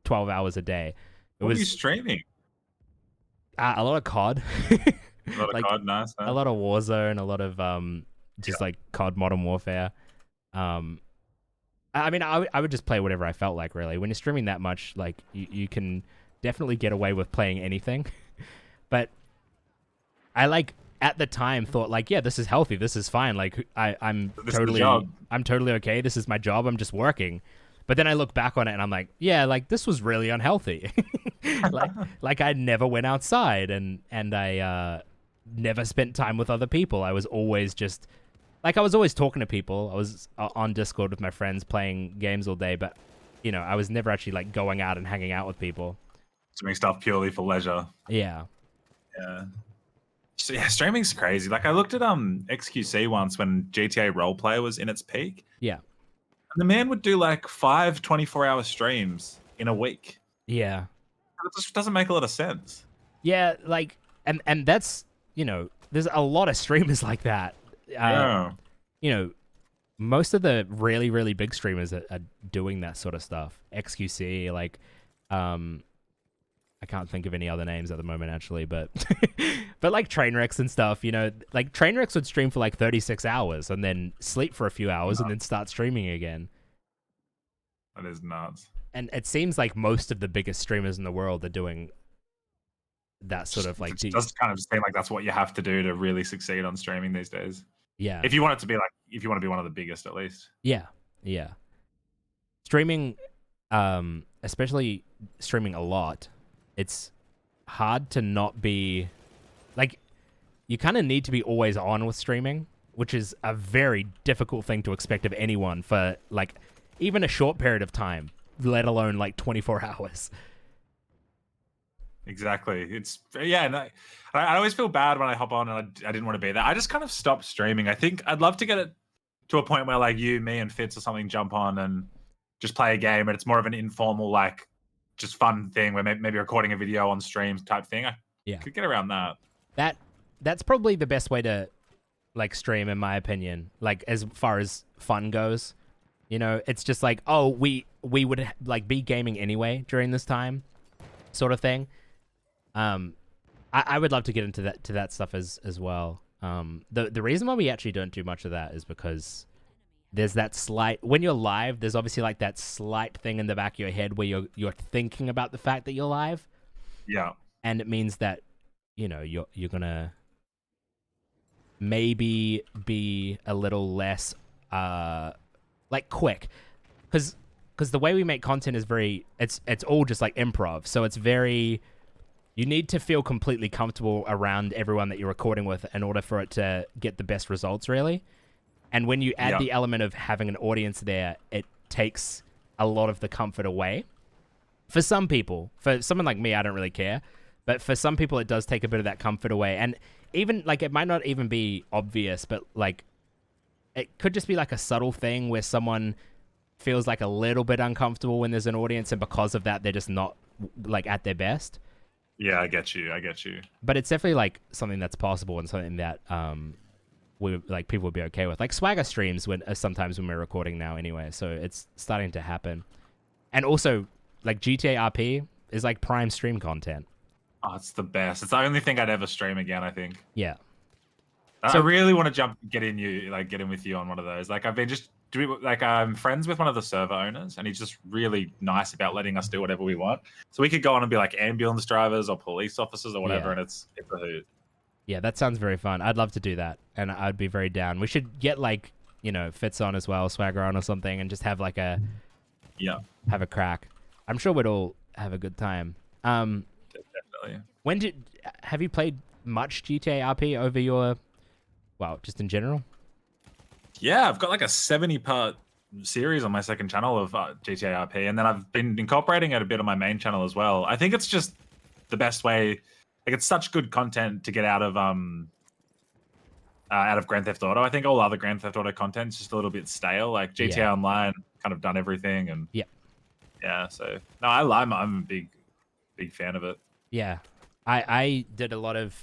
12 hours a day. What were you streaming? A lot of COD. A lot of like, COD, nice. Huh? A lot of Warzone, a lot of just like COD Modern Warfare. I mean, I would just play whatever I felt like, really. When you're streaming that much, like, you can definitely get away with playing anything. But I, like, at the time thought, like, yeah, this is healthy. This is fine. Like, I'm totally okay. This is my job. I'm just working. But then I look back on it and I'm like, yeah, like, this was really unhealthy. like I never went outside and I never spent time with other people. I was always just... Like, I was always talking to people. I was on Discord with my friends playing games all day, but, you know, I was never actually, like, going out and hanging out with people. Doing stuff purely for leisure. Yeah. Yeah. So, yeah, streaming's crazy. Like, I looked at XQC once when GTA Roleplay was in its peak. Yeah. And the man would do, like, 5 24-hour streams in a week. Yeah. And it just doesn't make a lot of sense. Yeah, like, and that's, you know, there's a lot of streamers like that. Yeah. You know, most of the really, really big streamers are doing that sort of stuff. XQC, like, I can't think of any other names at the moment, actually, but but like Trainwrecks and stuff, you know, like Trainwrecks would stream for like 36 hours and then sleep for a few hours and then start streaming again. That is nuts. And it seems like most of the biggest streamers in the world are doing that sort of like... It does kind of seem like that's what you have to do to really succeed on streaming these days. Yeah. If you want it to be like, if you want to be one of the biggest, at least. Yeah. Yeah. Streaming, especially streaming a lot, it's hard to not be... Like, you kind of need to be always on with streaming, which is a very difficult thing to expect of anyone for, like, even a short period of time, let alone, like, 24 hours. Exactly. It's and I always feel bad when I hop on and I didn't want to be there. I just kind of stopped streaming. I think I'd love to get it to a point where like you, me, and Fitz or something jump on and just play a game, and it's more of an informal, like, just fun thing where maybe recording a video on streams type thing. I could get around that. That's probably the best way to like stream, in my opinion. Like, as far as fun goes, you know, it's just like, oh, we would like be gaming anyway during this time, sort of thing. I would love to get into that stuff as well. The reason why we actually don't do much of that is because there's that slight, when you're live, there's obviously like that slight thing in the back of your head where you're thinking about the fact that you're live. Yeah. And it means that, you know, you're gonna maybe be a little less like quick, because the way we make content is very, it's all just like improv, so it's very... You need to feel completely comfortable around everyone that you're recording with in order for it to get the best results, really. And when you add the element of having an audience there, it takes a lot of the comfort away. For some people, for someone like me, I don't really care. But for some people, it does take a bit of that comfort away. And even, like, it might not even be obvious, but, like, it could just be, like, a subtle thing where someone feels, like, a little bit uncomfortable when there's an audience, and because of that, they're just not, like, at their best. Yeah, I get you. But it's definitely like something that's possible and something that people would be okay with. Like Swagger streams sometimes when we're recording now anyway, so it's starting to happen. And also, like GTA RP is like prime stream content. Oh, it's the best. It's the only thing I'd ever stream again, I think. Yeah. I really want to get in with you on one of those. Like, I've been I'm friends with one of the server owners, and he's just really nice about letting us do whatever we want. So we could go on and be like ambulance drivers or police officers or whatever, and it's a hoot. Yeah, that sounds very fun. I'd love to do that, and I'd be very down. We should get, like, you know, Fitz on as well, Swagger on or something, and just have like have a crack. I'm sure we'd all have a good time. Definitely. Have you played much GTA RP over your... Well, just in general? Yeah, I've got like a 70-part series on my second channel of GTA RP, and then I've been incorporating it a bit on my main channel as well. I think it's just the best way. Like, it's such good content to get out of out of Grand Theft Auto. I think all other Grand Theft Auto content is just a little bit stale. Like GTA Yeah. Online kind of done everything, and Yeah. yeah. So no, I'm a big fan of it. Yeah. I did a lot of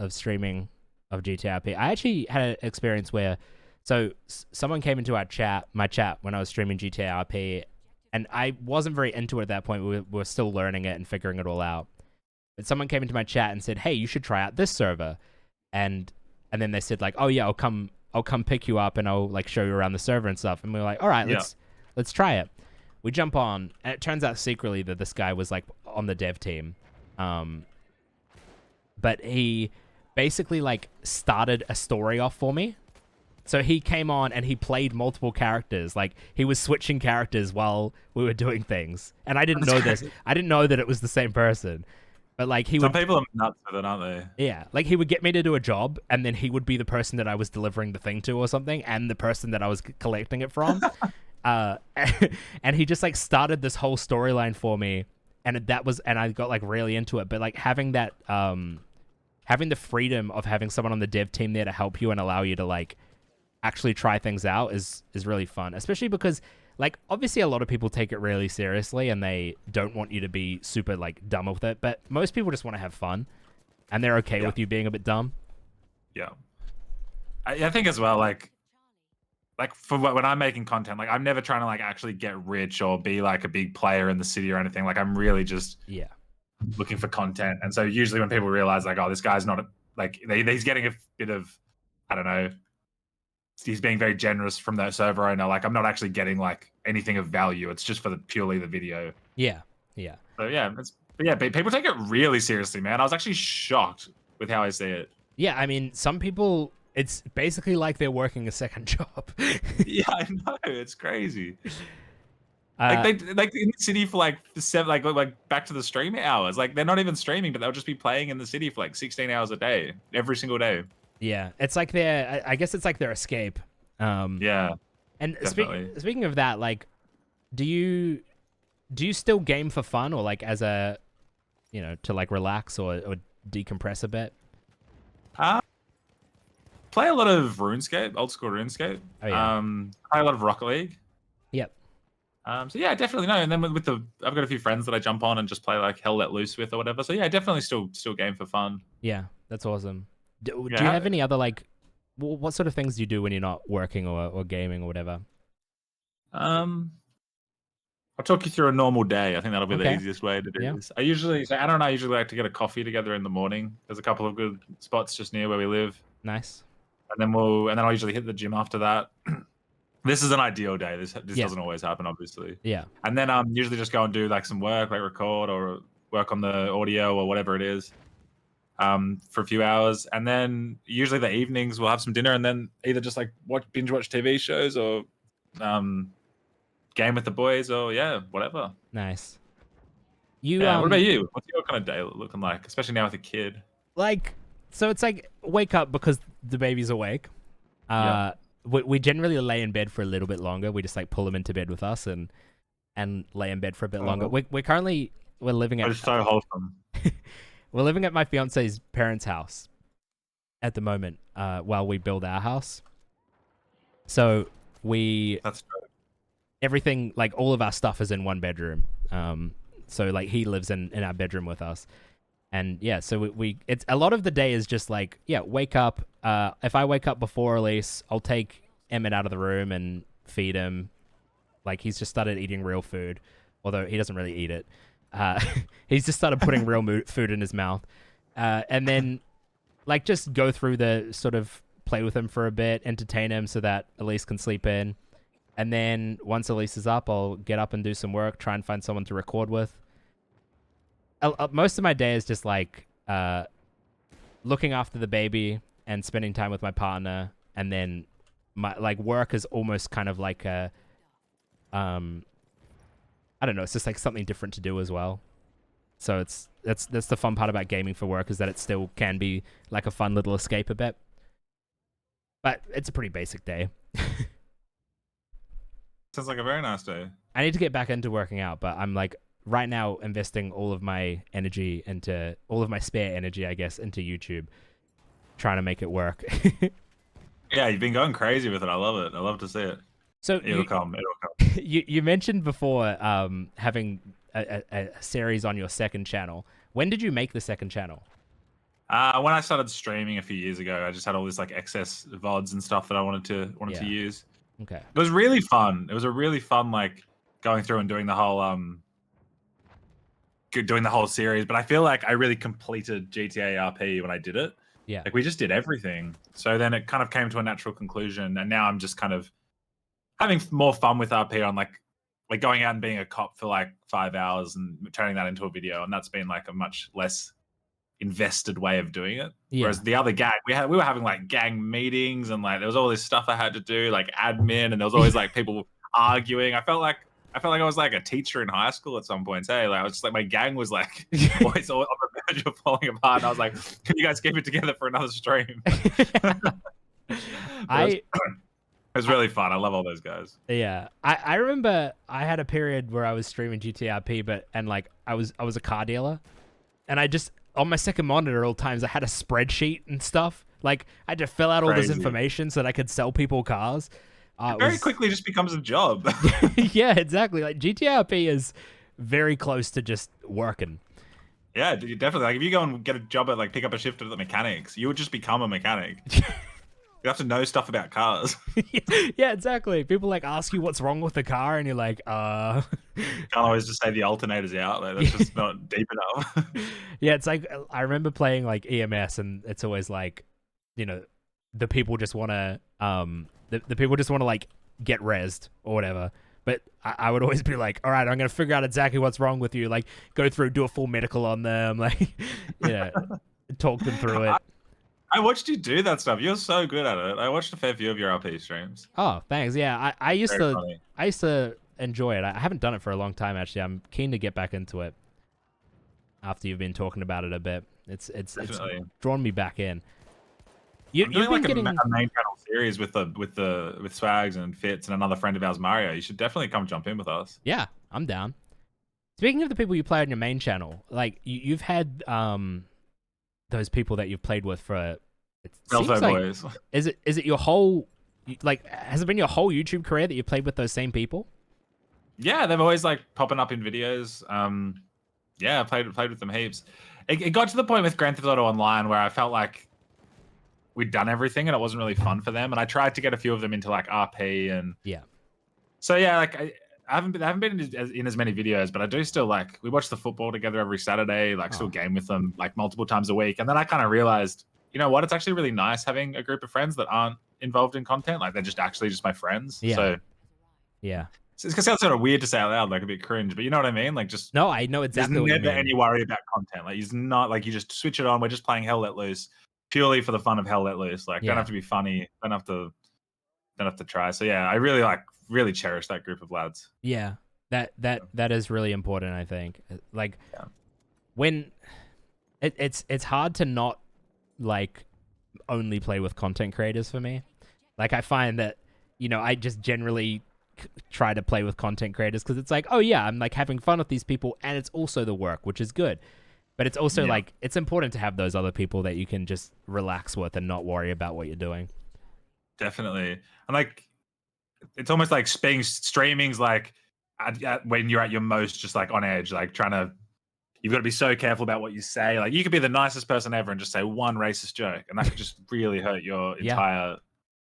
streaming of GTA RP. I actually had an experience where, so someone came into my chat when I was streaming GTA RP, and I wasn't very into it at that point. We were still learning it and figuring it all out. But someone came into my chat and said, "Hey, you should try out this server," and then they said like, "Oh yeah, I'll come pick you up and I'll like show you around the server and stuff." And we were like, "All right, let's try it." We jump on, and it turns out secretly that this guy was like on the dev team. But he basically like started a story off for me. So he came on and he played multiple characters. Like he was switching characters while we were doing things. And I didn't know this. I didn't know that it was the same person. But like Some people are nuts with it, aren't they? yeah, like he would get me to do a job, and then he would be the person that I was delivering the thing to or something, and the person that I was collecting it from. And he just like started this whole storyline for me, and I got like really into it. But like having that having the freedom of having someone on the dev team there to help you and allow you to like actually try things out is really fun, especially because like obviously a lot of people take it really seriously and they don't want you to be super like dumb with it, but most people just want to have fun and they're okay with you being a bit dumb. Yeah, I think as well, like for when I'm making content, like I'm never trying to like actually get rich or be like a big player in the city or anything. Like I'm really just looking for content. And so usually when people realize like, oh, this guy's not like he's getting a bit of, I don't know, he's being very generous from the server owner. Like I'm not actually getting like anything of value. It's just for purely the video. Yeah. So yeah, people take it really seriously, man. I was actually shocked with how I see it. Yeah, I mean, some people, it's basically like they're working a second job. Yeah, I know. It's crazy. Like they like in the city for like like back to the stream hours. Like they're not even streaming, but they'll just be playing in the city for like 16 hours a day, every single day. Yeah, it's like I guess it's like their escape. Yeah. And speaking of that, like, do you still game for fun or like as a, you know, to like relax or decompress a bit? Play a lot of RuneScape, old school RuneScape. Oh, yeah. Play a lot of Rocket League. Yep. So yeah, definitely no. And then I've got a few friends that I jump on and just play like Hell Let Loose with or whatever. So yeah, definitely still game for fun. Yeah, that's awesome. Do you have any other like, what sort of things do you do when you're not working or gaming or whatever? I'll talk you through a normal day. I think that'll be the easiest way to do this. I usually like to get a coffee together in the morning. There's a couple of good spots just near where we live. Nice. And then I'll usually hit the gym after that. This is an ideal day. This doesn't always happen, obviously. Yeah. And then usually just go and do like some work, like record or work on the audio or whatever it is, for a few hours. And then usually the evenings we'll have some dinner and then either just like binge watch TV shows or game with the boys or whatever. Nice. What about you? What's your kind of day looking like, especially now with a kid? Like, so it's like wake up because the baby's awake. We generally lay in bed for a little bit longer. We just like pull him into bed with us and lay in bed for a bit longer. We're living at. It's so wholesome. We're living at my fiance's parents' house at the moment while we build our house. So That's true. Everything, like all of our stuff is in one bedroom. So like he lives in our bedroom with us. And yeah, so it's a lot of the day is just like, wake up. If I wake up before Elise, I'll take Emmett out of the room and feed him. Like he's just started eating real food, although he doesn't really eat it. He's just started putting real food in his mouth. And then like just go through the sort of play with him for a bit, entertain him so that Elise can sleep in. And then once Elise is up, I'll get up and do some work, try and find someone to record with. Most of my day is just like looking after the baby and spending time with my partner, and then my like work is almost kind of like a I don't know, it's just like something different to do as well. So that's the fun part about gaming for work, is that it still can be like a fun little escape a bit. But it's a pretty basic day. Sounds like a very nice day. I need to get back into working out, but I'm like right now investing all of my spare energy, I guess, into YouTube, trying to make it work. Yeah, you've been going crazy with it. I love it. I love to see it. So It'll come. It'll come. you mentioned before having a series on your second channel. When did you make the second channel? When I started streaming a few years ago, I just had all this like excess VODs and stuff that I wanted to Yeah. use. Okay. It was really fun. It was a really fun like going through and doing the whole series. But I feel like I really completed GTA RP when I did it. Yeah. Like we just did everything. So then it kind of came to a natural conclusion, and now I'm just kind of having more fun with RP on like going out and being a cop for like 5 hours and turning that into a video, and that's been like a much less invested way of doing it. Yeah. Whereas the other gang, we were having like gang meetings, and like there was all this stuff I had to do, like admin, and there was always like people arguing. I felt like I was like a teacher in high school at some points. Hey, like I was just like my gang was like always on the verge of falling apart. And I was like, can you guys keep it together for another stream? I It was really fun. I love all those guys. Yeah, I remember I had a period where I was streaming GTRP, and like I was a car dealer, and I just on my second monitor at all times I had a spreadsheet and stuff. Like I had to fill out all this Crazy. information so that I could sell people cars. It very quickly just becomes a job. Yeah, exactly. Like GTRP is very close to just working. Yeah, definitely. Like if you go and get a job at like pick up a shift at the mechanics, you would just become a mechanic. You have to know stuff about cars. Yeah, exactly. People like ask you what's wrong with the car, and you're like, You can't always just say the alternator's out. Like, that's just not deep enough. Yeah, it's like I remember playing like EMS, and it's always like, the people just want to the people just want to like get rezzed or whatever. But I would always be like, all right, I'm gonna figure out exactly what's wrong with you. Like, go through, do a full medical on them, like, talk them through it. I watched you do that stuff. You're so good at it. I watched a fair few of your RP streams. Oh, thanks. Yeah, I used Very to funny. I used to enjoy it. I haven't done it for a long time actually. I'm keen to get back into it after you've been talking about it a bit. It's Definitely. drawn me back in. I'm doing You've like been a getting main channel series with Swags and Fitz and another friend of ours, Mario. You should definitely come jump in with us. Yeah, I'm down. Speaking of the people you play on your main channel, like you've had those people that you've played with for it seems Elfo like, boys. is it your whole like has it been your whole YouTube career that you've played with those same people? Yeah, they've always like popping up in videos. Yeah, I played with them heaps. It got to the point with Grand Theft Auto Online where I felt like we'd done everything and it wasn't really fun for them. And I tried to get a few of them into like RP and Yeah. So yeah, like I haven't been in as many videos, but I do still like we watch the football together every Saturday. Like still game with them like multiple times a week. And then I kind of realized, you know what? It's actually really nice having a group of friends that aren't involved in content. Like they're just actually just my friends. Yeah. So Yeah. it's gonna sound sort of weird to say out loud, like a bit cringe, but you know what I mean? Like just No, I know exactly there's what you never mean. any worry about content. Like it's not like you just switch it on. We're just playing Hell Let Loose purely for the fun of Hell Let Loose. Like don't have to be funny. Don't have to try. So yeah, I really cherish that group of lads. Yeah. That is really important, I think. Like when it's hard to not like only play with content creators for me. Like I find that, I just generally try to play with content creators because it's like, oh yeah, I'm like having fun with these people and it's also the work, which is good. But it's also like, it's important to have those other people that you can just relax with and not worry about what you're doing. Definitely. And like, it's almost like streaming's like when you're at your most just like on edge, like you've got to be so careful about what you say. Like you could be the nicest person ever and just say one racist joke and that could just really hurt your entire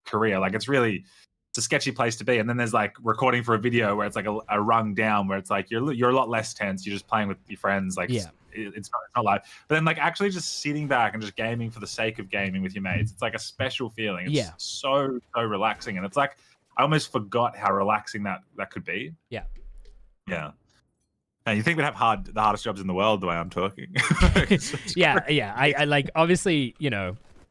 career. Like it's a sketchy place to be. And then there's like recording for a video where it's like a rung down where it's like you're a lot less tense. You're just playing with your friends. Like it's not live. But then like actually just sitting back and just gaming for the sake of gaming with your mates. It's like a special feeling. It's so relaxing. And it's like I almost forgot how relaxing that could be. Yeah. Yeah. And you think we'd have the hardest jobs in the world the way I'm talking. Yeah. I like obviously,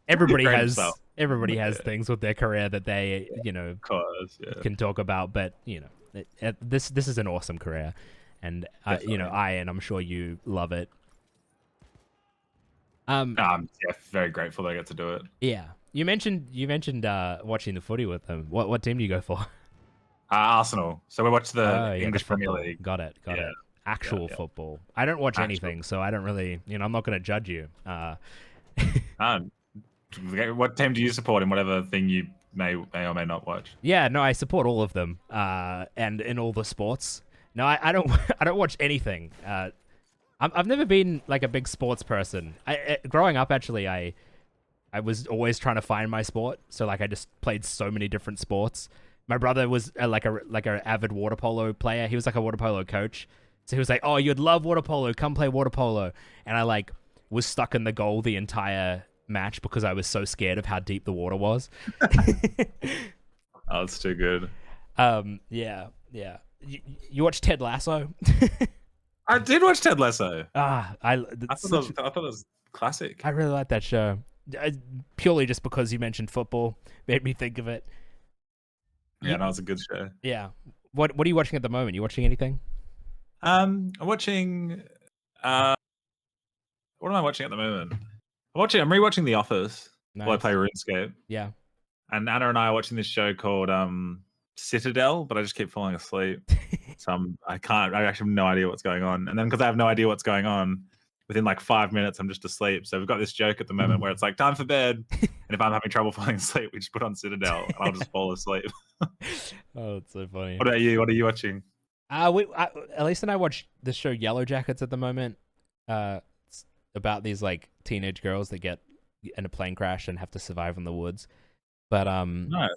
everybody has things with their career that they, of course, can talk about, but this is an awesome career. And and I'm sure you love it. I'm very grateful that I get to do it. Yeah. You mentioned watching the footy with them. What team do you go for? Arsenal. So we watch the English Premier football. League. Got it. Actual football. I don't watch anything, so I don't really, I'm not going to judge you. What team do you support in whatever thing you may or may not watch. Yeah, no, I support all of them, and in all the sports. No, I don't. I don't watch anything. I've never been like a big sports person. Growing up, actually, I was always trying to find my sport. So like, I just played so many different sports. My brother was like a avid water polo player. He was like a water polo coach. So he was like, "Oh, you'd love water polo. Come play water polo." And I like was stuck in the goal the entire match because I was so scared of how deep the water was. Oh, it's too good. Yeah. You watch Ted Lasso? I did watch Ted Lasso. I thought it was classic. I really like that show. Purely just because you mentioned football made me think of it. Yeah, that was a good show. Yeah. What are you watching at the moment? You watching anything? I'm watching. What am I watching at the moment? I'm rewatching The Office while I Nice. play RuneScape. Yeah. And Anna and I are watching this show called Citadel, but I just keep falling asleep. So I actually have no idea what's going on. And then because I have no idea what's going on, within like 5 minutes, I'm just asleep. So we've got this joke at the moment where it's like, time for bed. And if I'm having trouble falling asleep, we just put on Citadel and I'll just fall asleep. Oh, it's so funny. What about you? What are you watching? Elise and I watch the show Yellow Jackets at the moment. It's about these like teenage girls that get in a plane crash and have to survive in the woods. But Nice.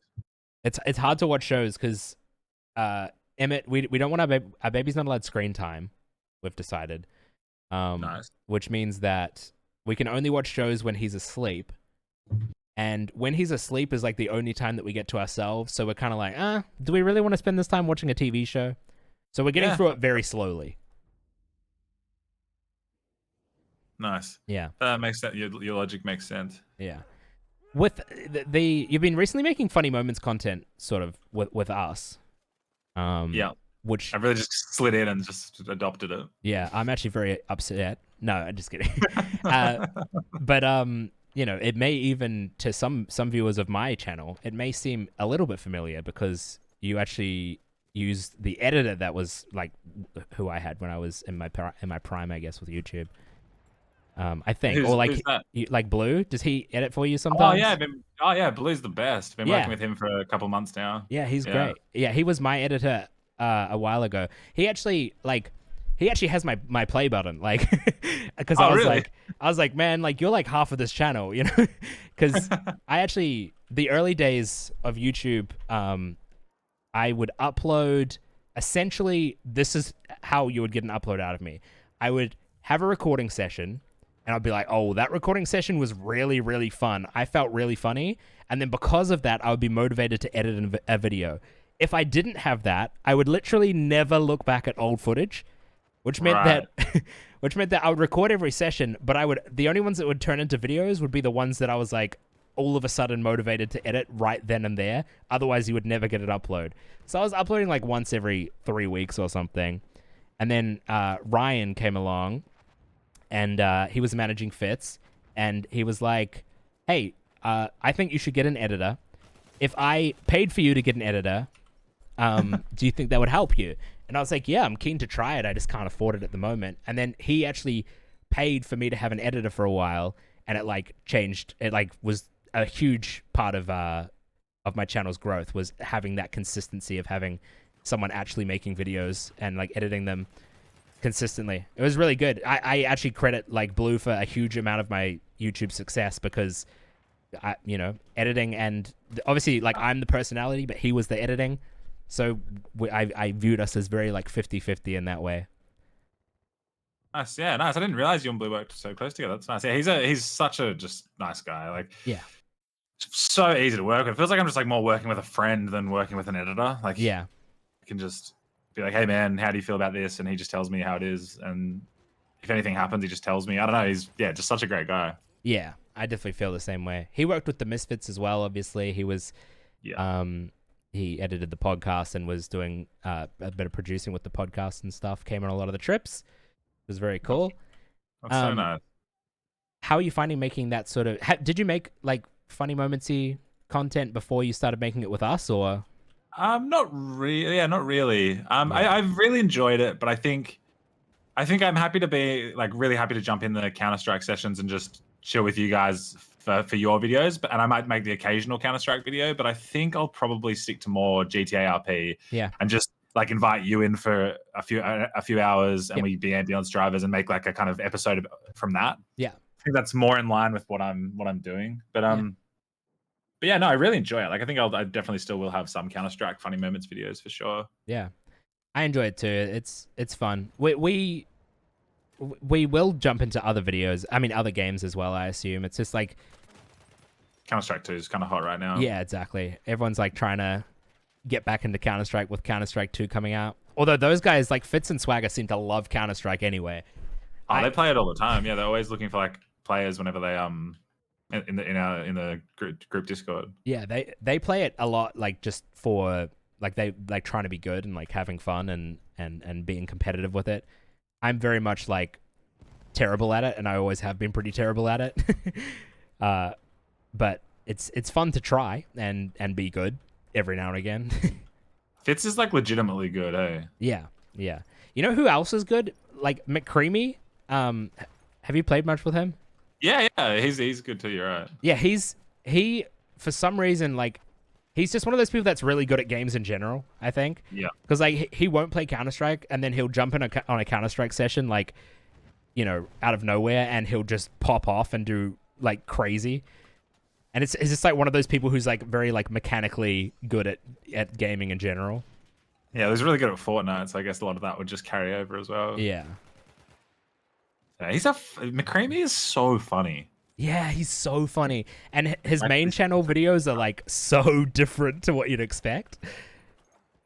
it's hard to watch shows because Emmett, we don't want our baby's not allowed screen time. We've decided, Nice. which means that we can only watch shows when he's asleep. And when he's asleep is like the only time that we get to ourselves. So we're kind of like, do we really want to spend this time watching a TV show? So we're getting through it very slowly. Nice. Yeah. That makes sense. Your logic makes sense. Yeah. With you've been recently making funny moments content sort of with us. Yeah. Which I really just slid in and just adopted it. Yeah, I'm actually very upset. No, I'm just kidding. But you know, it may even to some viewers of my channel, it may seem a little bit familiar because you actually used the editor that was like who I had when I was in my prime, I guess, with YouTube. I think, or like who's that? like Blue. Does he edit for you sometimes? Oh yeah, Blue's the best. Been working with him for a couple months now. Yeah, he's great. Yeah, he was my editor a while ago. He actually has my play button, like, because I was like, man, like you're like half of this channel, you know, because the early days of YouTube, I would upload. Essentially, this is how you would get an upload out of me. I would have a recording session. And I'd be like, oh, that recording session was really, really fun. I felt really funny. And then because of that, I would be motivated to edit a video. If I didn't have that, I would literally never look back at old footage, which meant that I would record every session, but the only ones that would turn into videos would be the ones that I was like all of a sudden motivated to edit right then and there. Otherwise, you would never get an upload. So I was uploading like once every 3 weeks or something. And then Ryan came along. And he was managing Fitz, and he was like, hey, I think you should get an editor. If I paid for you to get an editor, do you think that would help you? And I was like, yeah, I'm keen to try it. I just can't afford it at the moment. And then he actually paid for me to have an editor for a while, and it like changed. It like was a huge part of my channel's growth, was having that consistency of having someone actually making videos and like editing them consistently. It was really good. I actually credit like Blue for a huge amount of my YouTube success because editing, and obviously like I'm the personality, but he was the editing. So I viewed us as very like 50-50 in that way. Nice. Yeah, nice. I didn't realize you and Blue worked so close together. That's nice. Yeah, he's such a just nice guy. Like, yeah, so easy to work with. It feels like I'm just like more working with a friend than working with an editor. Like, yeah, I can just be like, hey man, how do you feel about this? And he just tells me how it is. And if anything happens, he just tells me. I don't know. He's just such a great guy. Yeah, I definitely feel the same way. He worked with the Misfits as well. Obviously, he was, he edited the podcast and was doing a bit of producing with the podcast and stuff. Came on a lot of the trips. It was very cool. That's so nice. How are you finding making that sort of? Did you make like funny momentsy content before you started making it with us, or? Not really. Yeah, not really. I've really enjoyed it, but I think I'm happy to be like really happy to jump in the CounterStrike sessions and just chill with you guys for your videos, and I might make the occasional Counter-Strike video, but I think I'll probably stick to more GTA RP Yeah. and just like invite you in for a few hours, and Yep. we be ambulance drivers and make like a kind of episode from that. Yeah. I think that's more in line with what I'm doing. But Yeah. but yeah, no, I really enjoy it. Like I think I definitely still will have some Counter-Strike funny moments videos for sure. Yeah. I enjoy it too. It's fun. We will jump into other videos. I mean, other games as well. I assume it's just like Counter-Strike 2 is kind of hot right now. yeah, exactly. Everyone's like trying to get back into Counter-Strike with Counter-Strike 2 coming out. Although those guys like Fitz and Swagger seem to love Counter-Strike anyway. Oh, they play it all the time. Yeah, they're always looking for like players whenever they in the group Discord. Yeah, they play it a lot, like just for like they like trying to be good and like having fun and being competitive with it. I'm very much like terrible at it, and I always have been pretty terrible at it. But it's fun to try and be good every now and again. Fitz is like legitimately good, hey. Yeah. You know who else is good? Like McCreamy. Have you played much with him? Yeah, he's good too. You're right. Yeah, he for some reason like he's just one of those people that's really good at games in general. I think. Yeah. Because like he won't play Counter-Strike, and then he'll jump in on a Counter-Strike session like, you know, out of nowhere, and he'll just pop off and do like crazy. And it's just like one of those people who's like very like mechanically good at gaming in general. Yeah, he's really good at Fortnite, so I guess a lot of that would just carry over as well. Yeah. Yeah, McCreamy is so funny. Yeah, he's so funny. And his main channel videos are like so different to what you'd expect.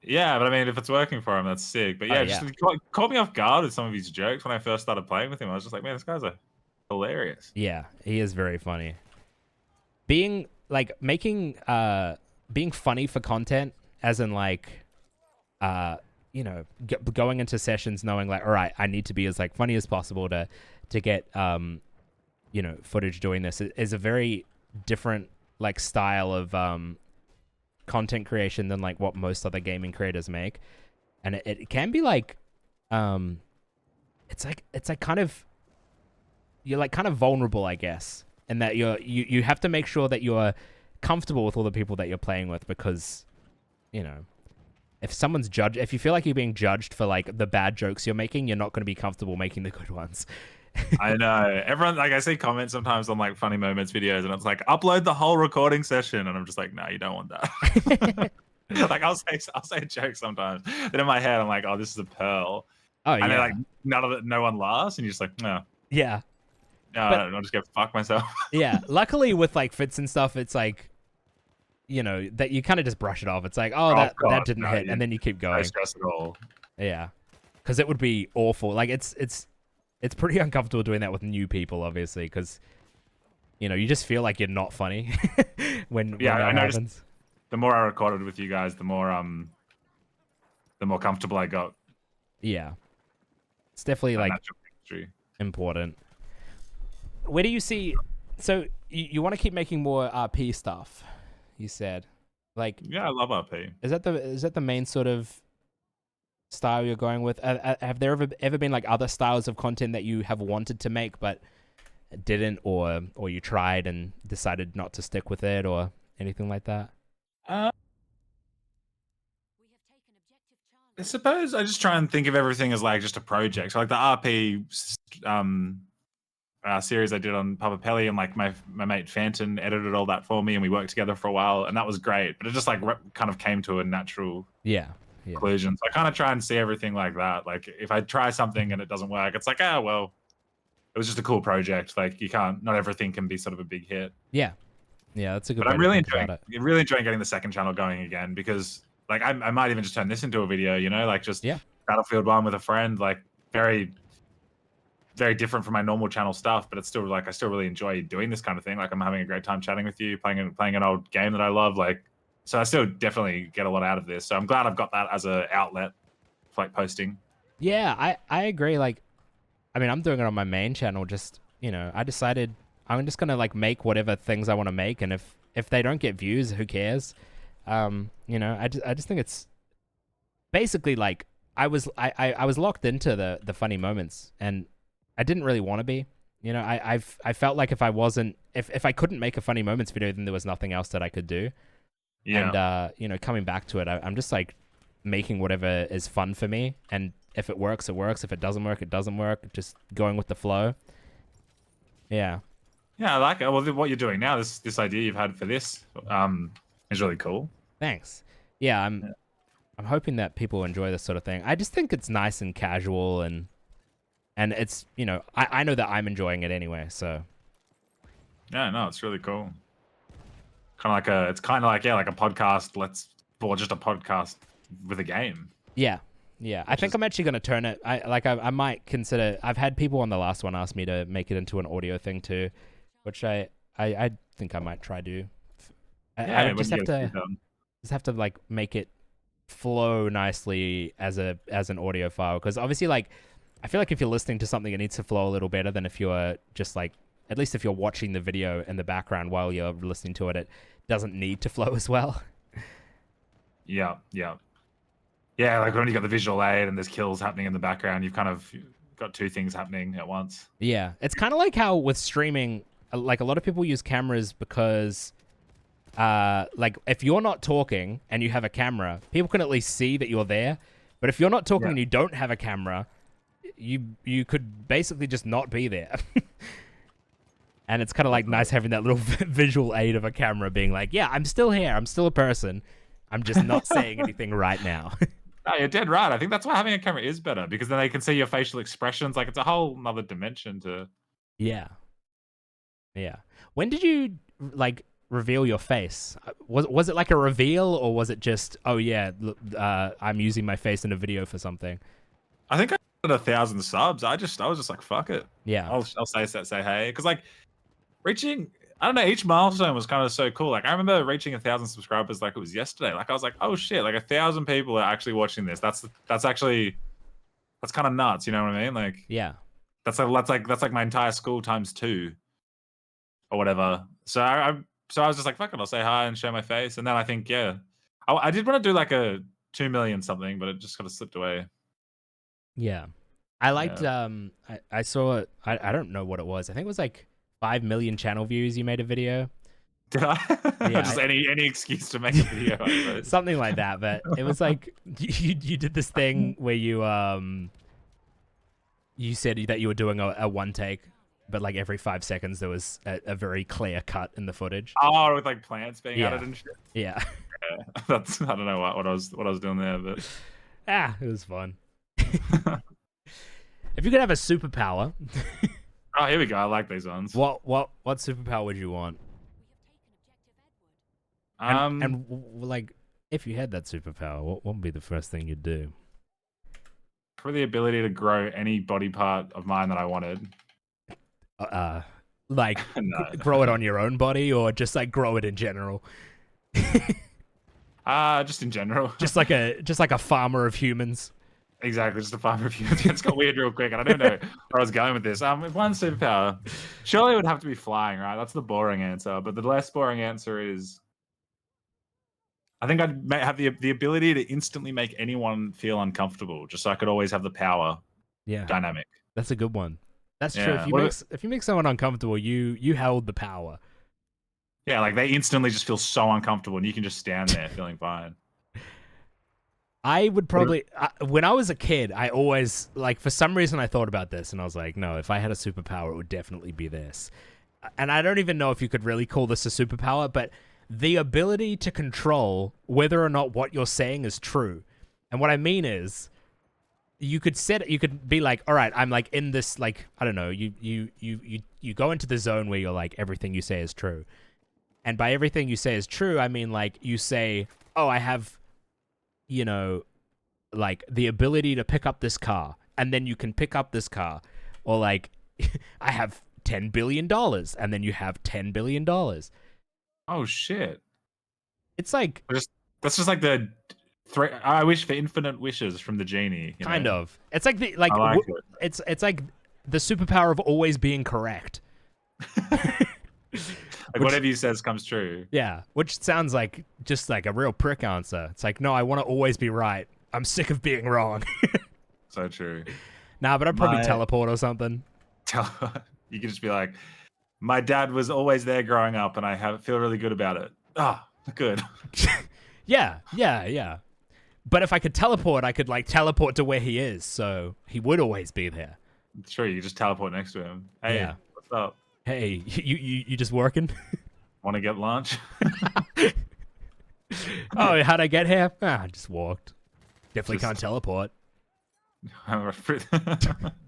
Yeah, but I mean, if it's working for him, that's sick. But yeah, just caught me off guard with some of his jokes when I first started playing with him. I was just like, man, this guy's hilarious. Yeah, he is very funny. Being like being funny for content, as in like, you know, going into sessions knowing like, all right, I need to be as like funny as possible to get you know, footage doing this is a very different like style of content creation than like what most other gaming creators make, and it can be like, it's like kind of, you're like kind of vulnerable, I guess, and that you have to make sure that you're comfortable with all the people that you're playing with, because, you know, if you feel like you're being judged for like the bad jokes you're making, you're not going to be comfortable making the good ones. I know. Everyone, like, I see comments sometimes on like funny moments videos, and it's like, upload the whole recording session, and I'm just like, no, you don't want that. Like, I'll say a joke sometimes, but in my head, I'm like, oh, this is a pearl. Oh, and yeah. then like no one laughs, and you're just like, no. Yeah. No, I'll just go fuck myself. Yeah. Luckily with like Fits and stuff, it's like, you know, that you kind of just brush it off. It's like, that didn't hit, and then you keep going. No stress at all. Yeah. Because it would be awful. Like it's pretty uncomfortable doing that with new people, obviously, because, you know, you just feel like you're not funny when that happens. The more I recorded with you guys, the more comfortable I got. Yeah. It's definitely like important. Where do you see? So you want to keep making more RP stuff? You said, like, yeah, I love RP. Is that the main sort of style you're going with? Have there ever been like other styles of content that you have wanted to make but didn't, or you tried and decided not to stick with it, or anything like that? I suppose I just try and think of everything as like just a project. So like the RP series I did on Papa Pelly, and like my mate Phantom edited all that for me, and we worked together for a while, and that was great. But it just like kind of came to a natural conclusion. So I kind of try and see everything like that. Like if I try something and it doesn't work, it's like, well, it was just a cool project. Like not everything can be sort of a big hit. Yeah, that's a good. But I'm really enjoying getting the second channel going again, because like I might even just turn this into a video, you know, like just Battlefield 1 with a friend, like very, very different from my normal channel stuff, but it's still like I still really enjoy doing this kind of thing. Like I'm having a great time chatting with you, playing an old game that I love. Like, so I still definitely get a lot out of this. So I'm glad I've got that as an outlet for like posting. Yeah, I agree. Like, I mean, I'm doing it on my main channel. Just, you know, I decided I'm just gonna like make whatever things I want to make, and if they don't get views, who cares? You know, I just think it's basically like I was locked into the funny moments, and I didn't really want to be. You know, I felt like if I wasn't if I couldn't make a funny moments video, then there was nothing else that I could do. Yeah. And you know, coming back to it, I'm just like making whatever is fun for me, and if it works, it works. If it doesn't work, it doesn't work. Just going with the flow. Yeah. Yeah, I like it. Well, what you're doing now, this idea you've had for this, is really cool. Thanks. Yeah, I'm hoping that people enjoy this sort of thing. I just think it's nice and casual, and it's, you know, I know that I'm enjoying it anyway, so. Yeah, no, it's really cool. Kind of like like a podcast. Or just a podcast with a game. Yeah. Yeah, I think I'm actually going to turn it. I might consider. I've had people on the last one ask me to make it into an audio thing too, which I think I might try do. I just have to like make it flow nicely as an audio file, because obviously, like, I feel like if you're listening to something, it needs to flow a little better than if you're just like, at least if you're watching the video in the background while you're listening to it, it doesn't need to flow as well. Yeah, yeah. Yeah, like when you got the visual aid and there's kills happening in the background, you've kind of got two things happening at once. Yeah, it's kind of like how with streaming, like a lot of people use cameras because, like if you're not talking and you have a camera, people can at least see that you're there. But if you're not talking and you don't have a camera, you could basically just not be there. And it's kind of like nice having that little visual aid of a camera being like, yeah, I'm still here. I'm still a person. I'm just not saying anything right now. No, you're dead right. I think that's why having a camera is better, because then they can see your facial expressions. Like, it's a whole nother dimension to. Yeah. Yeah. When did you like reveal your face? Was it like a reveal, or was it just, oh yeah, I'm using my face in a video for something? I think I had 1,000 subs. I was just like, fuck it. Yeah. I'll say hey, because like reaching, I don't know, each milestone was kind of so cool. Like I remember reaching 1,000 subscribers like it was yesterday. Like I was like, oh shit, like 1,000 people are actually watching this. That's kind of nuts. You know what I mean? Like, yeah, that's like my entire school times 2 or whatever. So I was just like, fuck it, I'll say hi and show my face. And then I think, yeah, I did want to do like a 2 million something, but it just kind of slipped away. Yeah. I liked, I saw it. I don't know what it was. I think it was like 5 million channel views. You made a video. Did I? Yeah, just any excuse to make a video. I suppose. Something like that. But it was like you did this thing where you said that you were doing a one take, but like every 5 seconds there was a very clear cut in the footage. Oh, with like plants being added and shit. Yeah. Yeah. That's, I don't know what I was doing there, but it was fun. If you could have a superpower. Oh, here we go. I like these ones. What superpower would you want? Like, if you had that superpower, what would be the first thing you'd do? For the ability to grow any body part of mine that I wanted. Like grow it on your own body, or just like grow it in general? Just in general. just like a farmer of humans. Exactly, just a farmer of humans. It's got weird real quick, and I don't know where I was going with this. If one superpower, surely it would have to be flying, right? That's the boring answer. But the less boring answer is, I think I'd have the ability to instantly make anyone feel uncomfortable, just so I could always have the power. Yeah, dynamic. That's a good one. That's true. If you make someone uncomfortable, you held the power. Yeah, like they instantly just feel so uncomfortable, and you can just stand there feeling fine. I would probably, when I was a kid, I always, like, for some reason I thought about this, and I was like, no, if I had a superpower, it would definitely be this. And I don't even know if you could really call this a superpower, but the ability to control whether or not what you're saying is true. And what I mean is, you could be like, all right, I'm like in this, like, I don't know, you go into the zone where you're like, everything you say is true. And by everything you say is true, I mean, like, you say, oh, I have, you know, like the ability to pick up this car, and then you can pick up this car, or like I have $10 billion, and then you have $10 billion. Oh shit! It's like that's just like the I wish for infinite wishes from the genie. Kind of. It's like it's like the superpower of always being correct. Like whatever you says comes true. Yeah, which sounds like just like a real prick answer. It's like, no, I want to always be right. I'm sick of being wrong. So true. Nah, but I'd probably teleport or something. You could just be like, my dad was always there growing up, and I feel really good about it. Ah, good. Yeah. But if I could teleport, I could like teleport to where he is, so he would always be there. It's true. You just teleport next to him. Hey, Yeah. what's up? Hey, you just working? Want to get lunch? Oh, how'd I get here? I just walked. Definitely Just- can't teleport.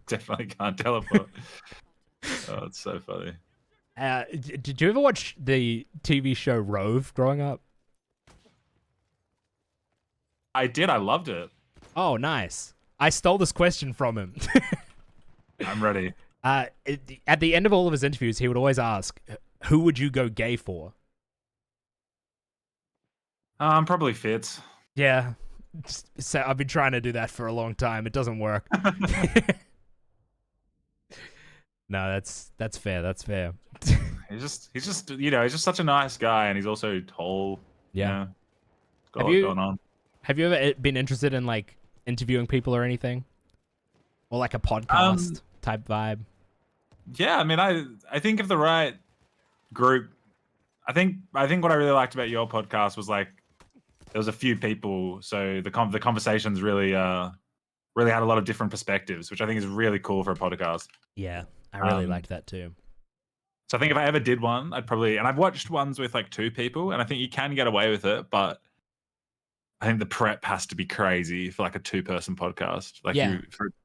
Definitely can't teleport. Oh, it's so funny. Did you ever watch the TV show Rove growing up? I did. I loved it. Oh, nice. I stole this question from him. I'm ready. At the end of all of his interviews, he would always ask, "Who would you go gay for?" Probably Fitz. Yeah. So I've been trying to do that for a long time. It doesn't work. No, that's fair. That's fair. He's just he's just such a nice guy, and he's also tall. Yeah. He's got a lot going on. Have you ever been interested in like interviewing people or anything, or like a podcast type vibe? Yeah, I mean, I think if the right group, I think what I really liked about your podcast was like there was a few people, so the conversations really really had a lot of different perspectives, which I think is really cool for a podcast. Yeah, I really liked that too. So I think if I ever did one, I'd probably, and I've watched ones with like 2 people, and I think you can get away with it, but I think the prep has to be crazy for like a 2-person podcast, like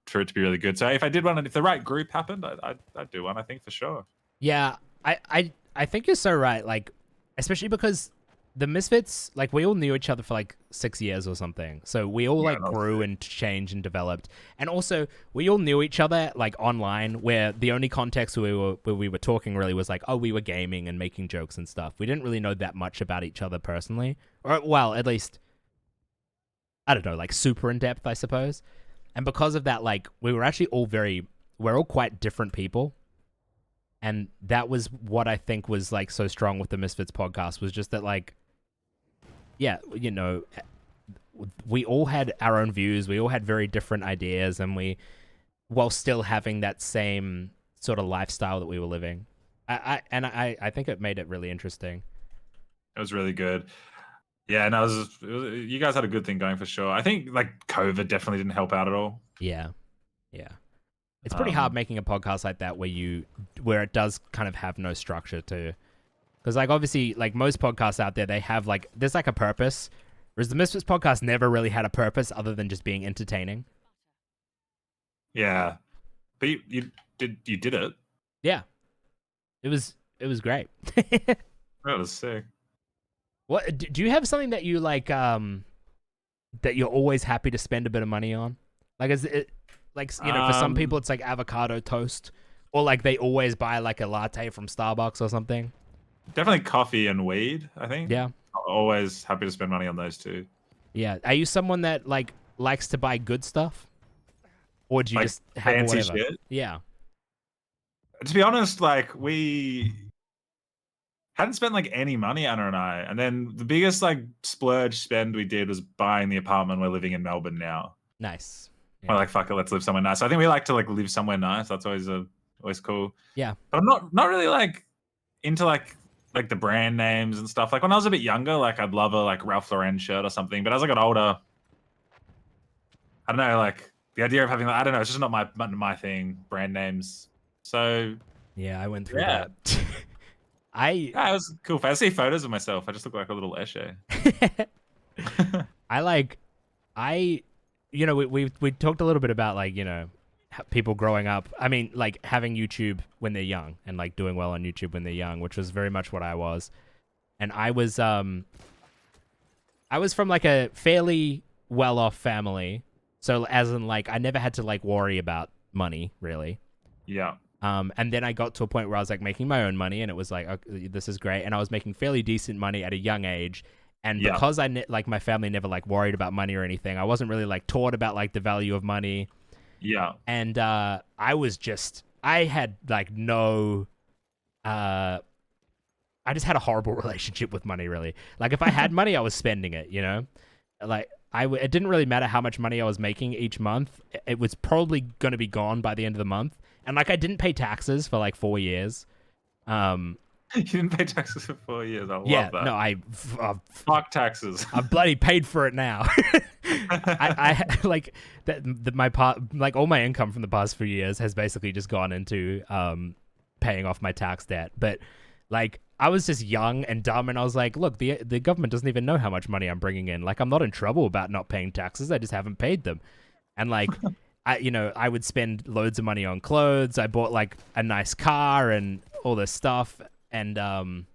for it to be really good. So if I did one, and if the right group happened, I'd do one. I think for sure. Yeah, I think you're so right. Like, especially because the Misfits, like we all knew each other for like 6 years or something. So we all like grew and changed and developed. And also we all knew each other like online, where the only context where we were talking really was like, oh, we were gaming and making jokes and stuff. We didn't really know that much about each other personally. Or well, at least I don't know, like super in depth, I suppose. And because of that, like we were actually we're all quite different people. And that was what I think was like so strong with the Misfits podcast, was just that like, yeah, you know, we all had our own views, we all had very different ideas, and while still having that same sort of lifestyle that we were living. I think it made it really interesting. It was really good. Yeah, and you guys had a good thing going for sure. I think like COVID definitely didn't help out at all. Yeah. It's pretty hard making a podcast like that where it does kind of have no structure to, because like obviously like most podcasts out there, they have like there's like a purpose, whereas the Misfits podcast never really had a purpose other than just being entertaining. Yeah, but you did it. Yeah, it was great. That was sick. What do you have something that you like that you're always happy to spend a bit of money on? Like is it like, you know, for some people it's like avocado toast, or like they always buy like a latte from Starbucks or something. Definitely coffee and weed, I think. Yeah. Always happy to spend money on those two. Yeah. Are you someone that like likes to buy good stuff? Or do you like just have fancy whatever? shit? Yeah. To be honest, like we hadn't spent like any money, Anna and I. And then the biggest like splurge spend we did was buying the apartment we're living in Melbourne now. Nice. Yeah. We're like, fuck it, let's live somewhere nice. So I think we like to like live somewhere nice. That's always cool. Yeah. But I'm not really like into like the brand names and stuff. Like when I was a bit younger, like I'd love a like Ralph Lauren shirt or something. But as I got older, I don't know, like the idea of having like, I don't know, it's just not my thing, brand names. So yeah, I went through that. It was cool. If I see photos of myself, I just look like a little Eshe. You know, we talked a little bit about like, you know, people growing up. I mean, like having YouTube when they're young and like doing well on YouTube when they're young, which was very much what I was. And I was from like a fairly well-off family. So as in like I never had to like worry about money really. Yeah. And then I got to a point where I was like making my own money, and it was like, okay, this is great. And I was making fairly decent money at a young age. And because like my family never like worried about money or anything, I wasn't really like taught about like the value of money. Yeah. And I had like no, I just had a horrible relationship with money really. Like if I had money, I was spending it, you know, like it didn't really matter how much money I was making each month. It was probably going to be gone by the end of the month. And like I didn't pay taxes for like 4 years. You didn't pay taxes for 4 years. I Yeah, love that. no, Fuck taxes. I've bloody paid for it now. I like my part, like all my income from the past few years has basically just gone into paying off my tax debt. But like I was just young and dumb, and I was like, look, the government doesn't even know how much money I'm bringing in. Like I'm not in trouble about not paying taxes. I just haven't paid them. And like I would spend loads of money on clothes. I bought like a nice car and all this stuff. And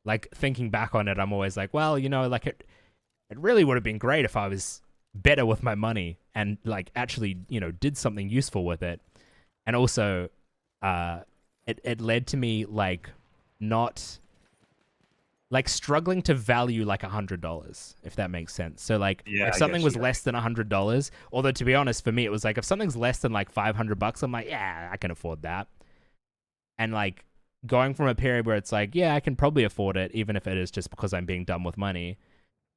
like thinking back on it, I'm always like, well, like it really would have been great if I was better with my money and like actually, did something useful with it. And also, it led to me like not like struggling to value like $100, if that makes sense. So like if something was less than $100, although to be honest, for me, it was like if something's less than like $500, I'm like, yeah, I can afford that. And like going from a period where it's like, yeah, I can probably afford it, even if it is just because I'm being dumb with money,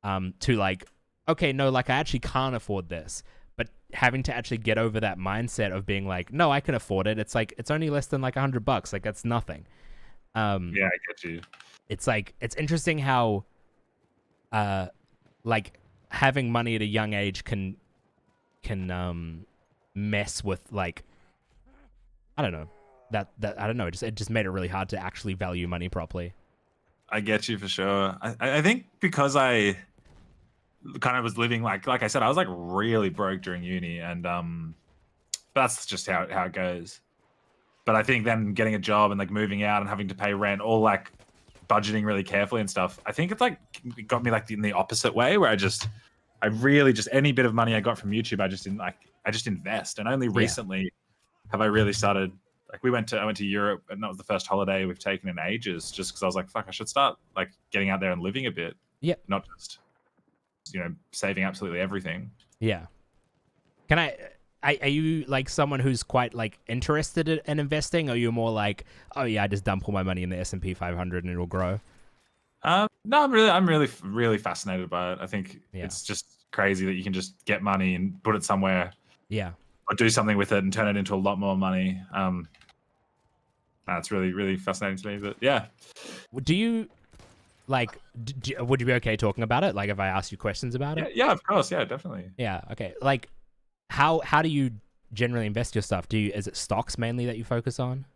to like, okay, no, like I actually can't afford this. But having to actually get over that mindset of being like, no, I can afford it. It's like, it's only less than like $100. Like that's nothing. Yeah, I get you. It's like, it's interesting how, like having money at a young age can mess with like, I don't know. That I don't know. It just made it really hard to actually value money properly. I get you for sure. I think because I kind of was living like I said, I was like really broke during uni, and that's just how it goes. But I think then getting a job and like moving out and having to pay rent, all like budgeting really carefully and stuff, I think it's like it got me like in the opposite way where I really just any bit of money I got from YouTube, I just invest. And only recently have I really started. Like I went to Europe, and that was the first holiday we've taken in ages. Just because I was like, "Fuck, I should start like getting out there and living a bit." Yeah, not just saving absolutely everything. Yeah. Can are you like someone who's quite like interested in investing, or are you more like, oh yeah, I just dump all my money in the S&P 500 and it'll grow? No, I'm really fascinated by it. I think it's just crazy that you can just get money and put it somewhere. Yeah. Or do something with it and turn it into a lot more money. That's really, really fascinating to me. But yeah. Do you like? Would you be okay talking about it? Like if I ask you questions about it? Yeah, of course. Yeah, definitely. Yeah. Okay. Like, how do you generally invest your stuff? Is it stocks mainly that you focus on?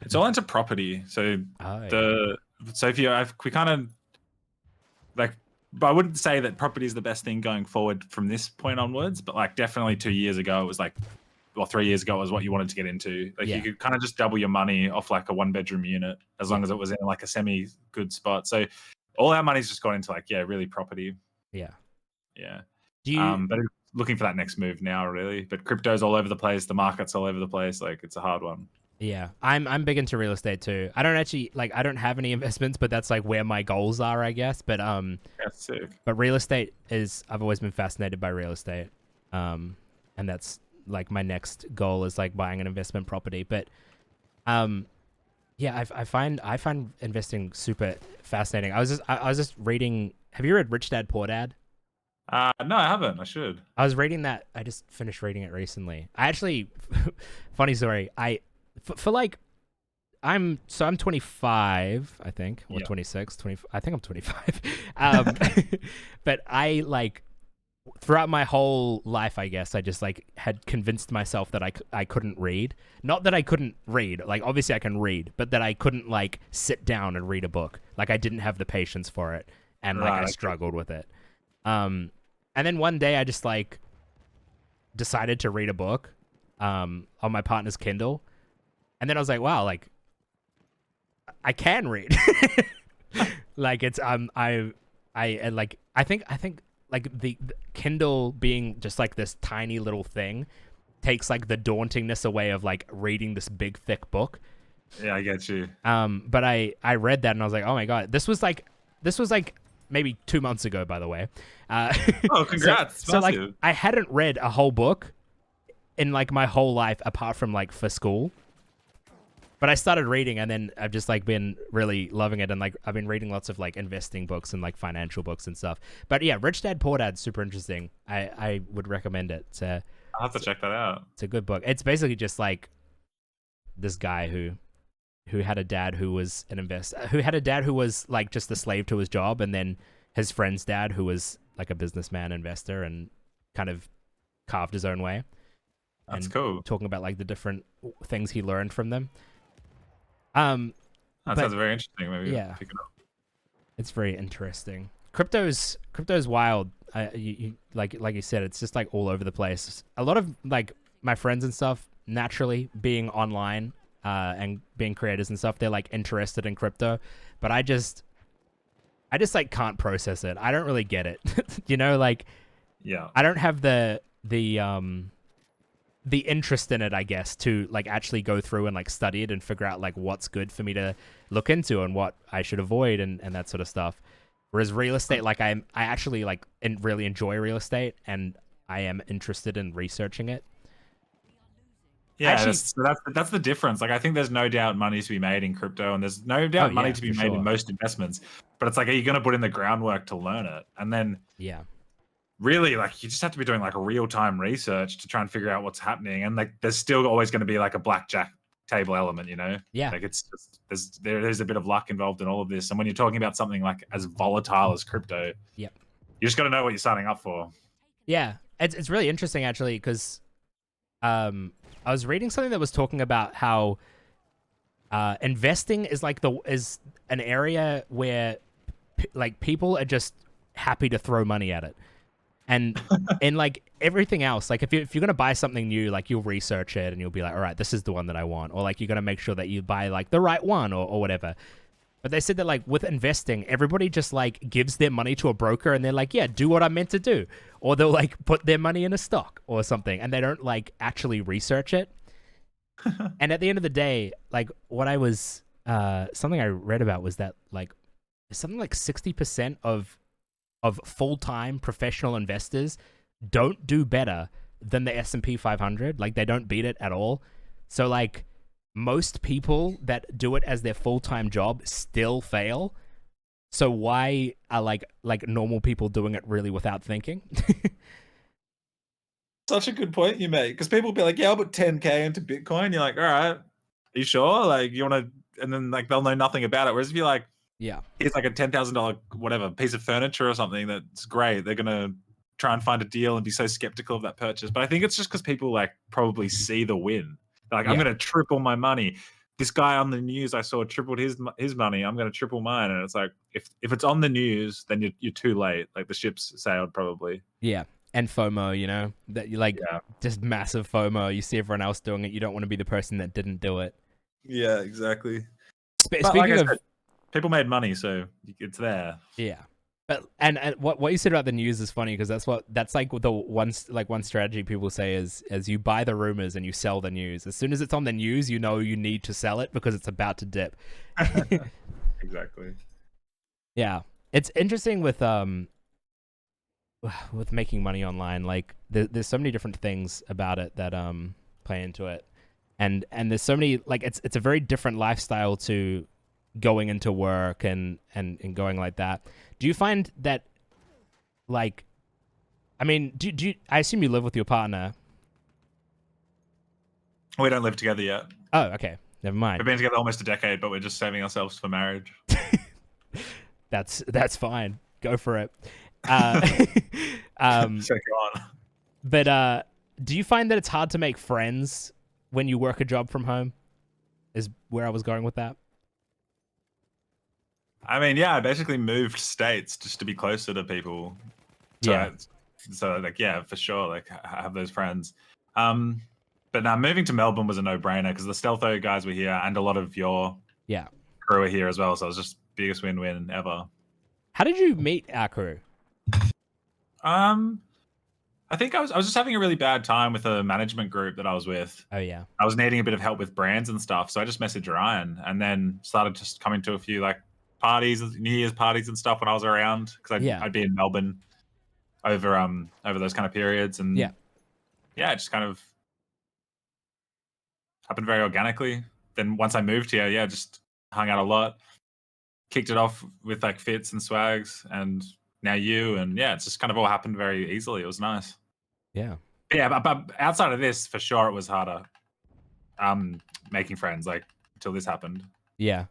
It's all into property. So we kind of like. But I wouldn't say that property is the best thing going forward from this point onwards. But like definitely 2 years ago, it was like, well, 3 years ago, it was what you wanted to get into. Like you could kind of just double your money off like a 1-bedroom unit as long as it was in like a semi good spot. So all our money's just gone into like really property. Yeah. Do you? But looking for that next move now, really. But crypto's all over the place. The market's all over the place. Like it's a hard one. Yeah, I'm big into real estate too. I don't have any investments, but that's like where my goals are, I guess. But that's sick. But real estate I've always been fascinated by real estate, and that's like my next goal is like buying an investment property. But yeah, I find investing super fascinating. I was just reading. Have you read Rich Dad Poor Dad? No, I haven't. I should. I was reading that. I just finished reading it recently. I actually, funny story. For like, I'm 25, I think, or 26, 20. I think I'm 25. But I like throughout my whole life, I guess I just like had convinced myself that I couldn't read. Not that I couldn't read, like obviously I can read, but that I couldn't like sit down and read a book. Like I didn't have the patience for it, and like I struggled with it. And then one day I just like decided to read a book on my partner's Kindle. And then I was like, wow, like I can read. Like it's I think like the Kindle being just like this tiny little thing takes like the dauntingness away of like reading this big thick book. Yeah, I get you. But I read that and I was like, oh my God, this was like maybe 2 months ago, by the way. Oh, congrats. So like I hadn't read a whole book in like my whole life apart from like for school. But I started reading, and then I've just like been really loving it, and like I've been reading lots of like investing books and like financial books and stuff. But yeah, Rich Dad Poor Dad's super interesting. I would recommend it. I'll have to check that out. It's a good book. It's basically just like this guy who had a dad who was an investor, who had a dad who was like just a slave to his job, and then his friend's dad who was like a businessman investor and kind of carved his own way. That's And cool. talking about like the different things he learned from them. That But sounds very interesting. Maybe yeah, pick it up. it's very interesting. Crypto's wild. Like you said, it's just like all over the place. A lot of like my friends and stuff, naturally being online and being creators and stuff, they're like interested in crypto, but I just like can't process it. I don't really get it. You know, like Yeah. I don't have the interest in it, I guess, to like actually go through and like study it and figure out like what's good for me to look into and what I should avoid and that sort of stuff. Whereas real estate, like I actually like really enjoy real estate and I am interested in researching it. Yeah, Actually, that's the difference. Like, I think there's no doubt money to be made in crypto, and there's no oh doubt money yeah, to be for made in sure. most investments. But it's like, are you going to put in the groundwork to learn it? And then, Yeah, really, like, you just have to be doing like real time research to try and figure out what's happening. And like, there's still always going to be like a blackjack table element, you know? yeah, Like, it's just there's a bit of luck involved in all of this. And when you're talking about something like as volatile as crypto, yep, you just got to know what you're signing up for. yeah. It's really interesting actually because I was reading something that was talking about how investing is like is an area where like people are just happy to throw money at it, and like everything else, like if you're gonna buy something new, like you'll research it and you'll be like, all right, this is the one that I want, or like you're gonna make sure that you buy like the right one or whatever. But they said that like with investing, everybody just like gives their money to a broker and they're like, yeah, do what I'm meant to do, or they'll like put their money in a stock or something, and they don't like actually research it. And at the end of the day, like what I was something I read about was that like something like 60% of full-time professional investors don't do better than the S&P 500. Like they don't beat it at all. So like most people that do it as their full-time job still fail. So why are like normal people doing it really without thinking? Such a good point you make, because people will be like, "Yeah, I'll put 10K into Bitcoin." You're like, "All right, are you sure? Like, you want to?" And then like they'll know nothing about it. Whereas if you're like, Yeah. "Here's like a $10,000 whatever piece of furniture or something that's great," they're gonna try and find a deal and be so skeptical of that purchase. But I think it's just because people like probably see the win. They're like, "I'm Yeah. gonna triple my money." This guy on the news I saw tripled his money. I'm gonna triple mine, and it's like if it's on the news, then you're too late. Like the ship's sailed probably. Yeah. And FOMO, you know, that you like Yeah. just massive FOMO. You see everyone else doing it. You don't want to be the person that didn't do it. Yeah, exactly. But like I Speaking of, said, people made money, so it's there. yeah, but and what you said about the news is funny because that's like the one strategy people say is you buy the rumors and you sell the news. As soon as it's on the news, you know you need to sell it because it's about to dip. Exactly. Yeah, it's interesting with making money online. Like there's so many different things about it that play into it, and there's so many like it's a very different lifestyle to going into work and going like that. Do you find that like I mean, do you I assume you live with your partner? We don't live together yet. Oh, okay. Never We've mind. been together almost a decade, but we're just saving ourselves for marriage. That's fine. Go for it. Uh, So go on. but do you find that it's hard to make friends when you work a job from home? Is where I was going with that. I mean, yeah, I basically moved states just to be closer to people. So, Yeah. so like, yeah, for sure, like have those friends. Um, but now moving to Melbourne was a no-brainer because the Stealtho guys were here and a lot of your Yeah. crew are here as well. So it was just biggest win-win ever. How did you meet our crew? Um, I think I was just having a really bad time with a management group that I was with. Oh yeah. I was needing a bit of help with brands and stuff, so I just messaged Ryan and then started just coming to a few like parties, New Year's parties and stuff when I was around because Yeah. I'd be in Melbourne over those kind of periods, and Yeah. yeah, it just kind of happened very organically. Then once I moved here, yeah, just hung out a lot, kicked it off with like Fits and Swags, and now you, and yeah, it's just kind of all happened very easily. It was nice. Yeah. Yeah, but outside of this, for sure, it was harder. making friends like until this happened. Yeah.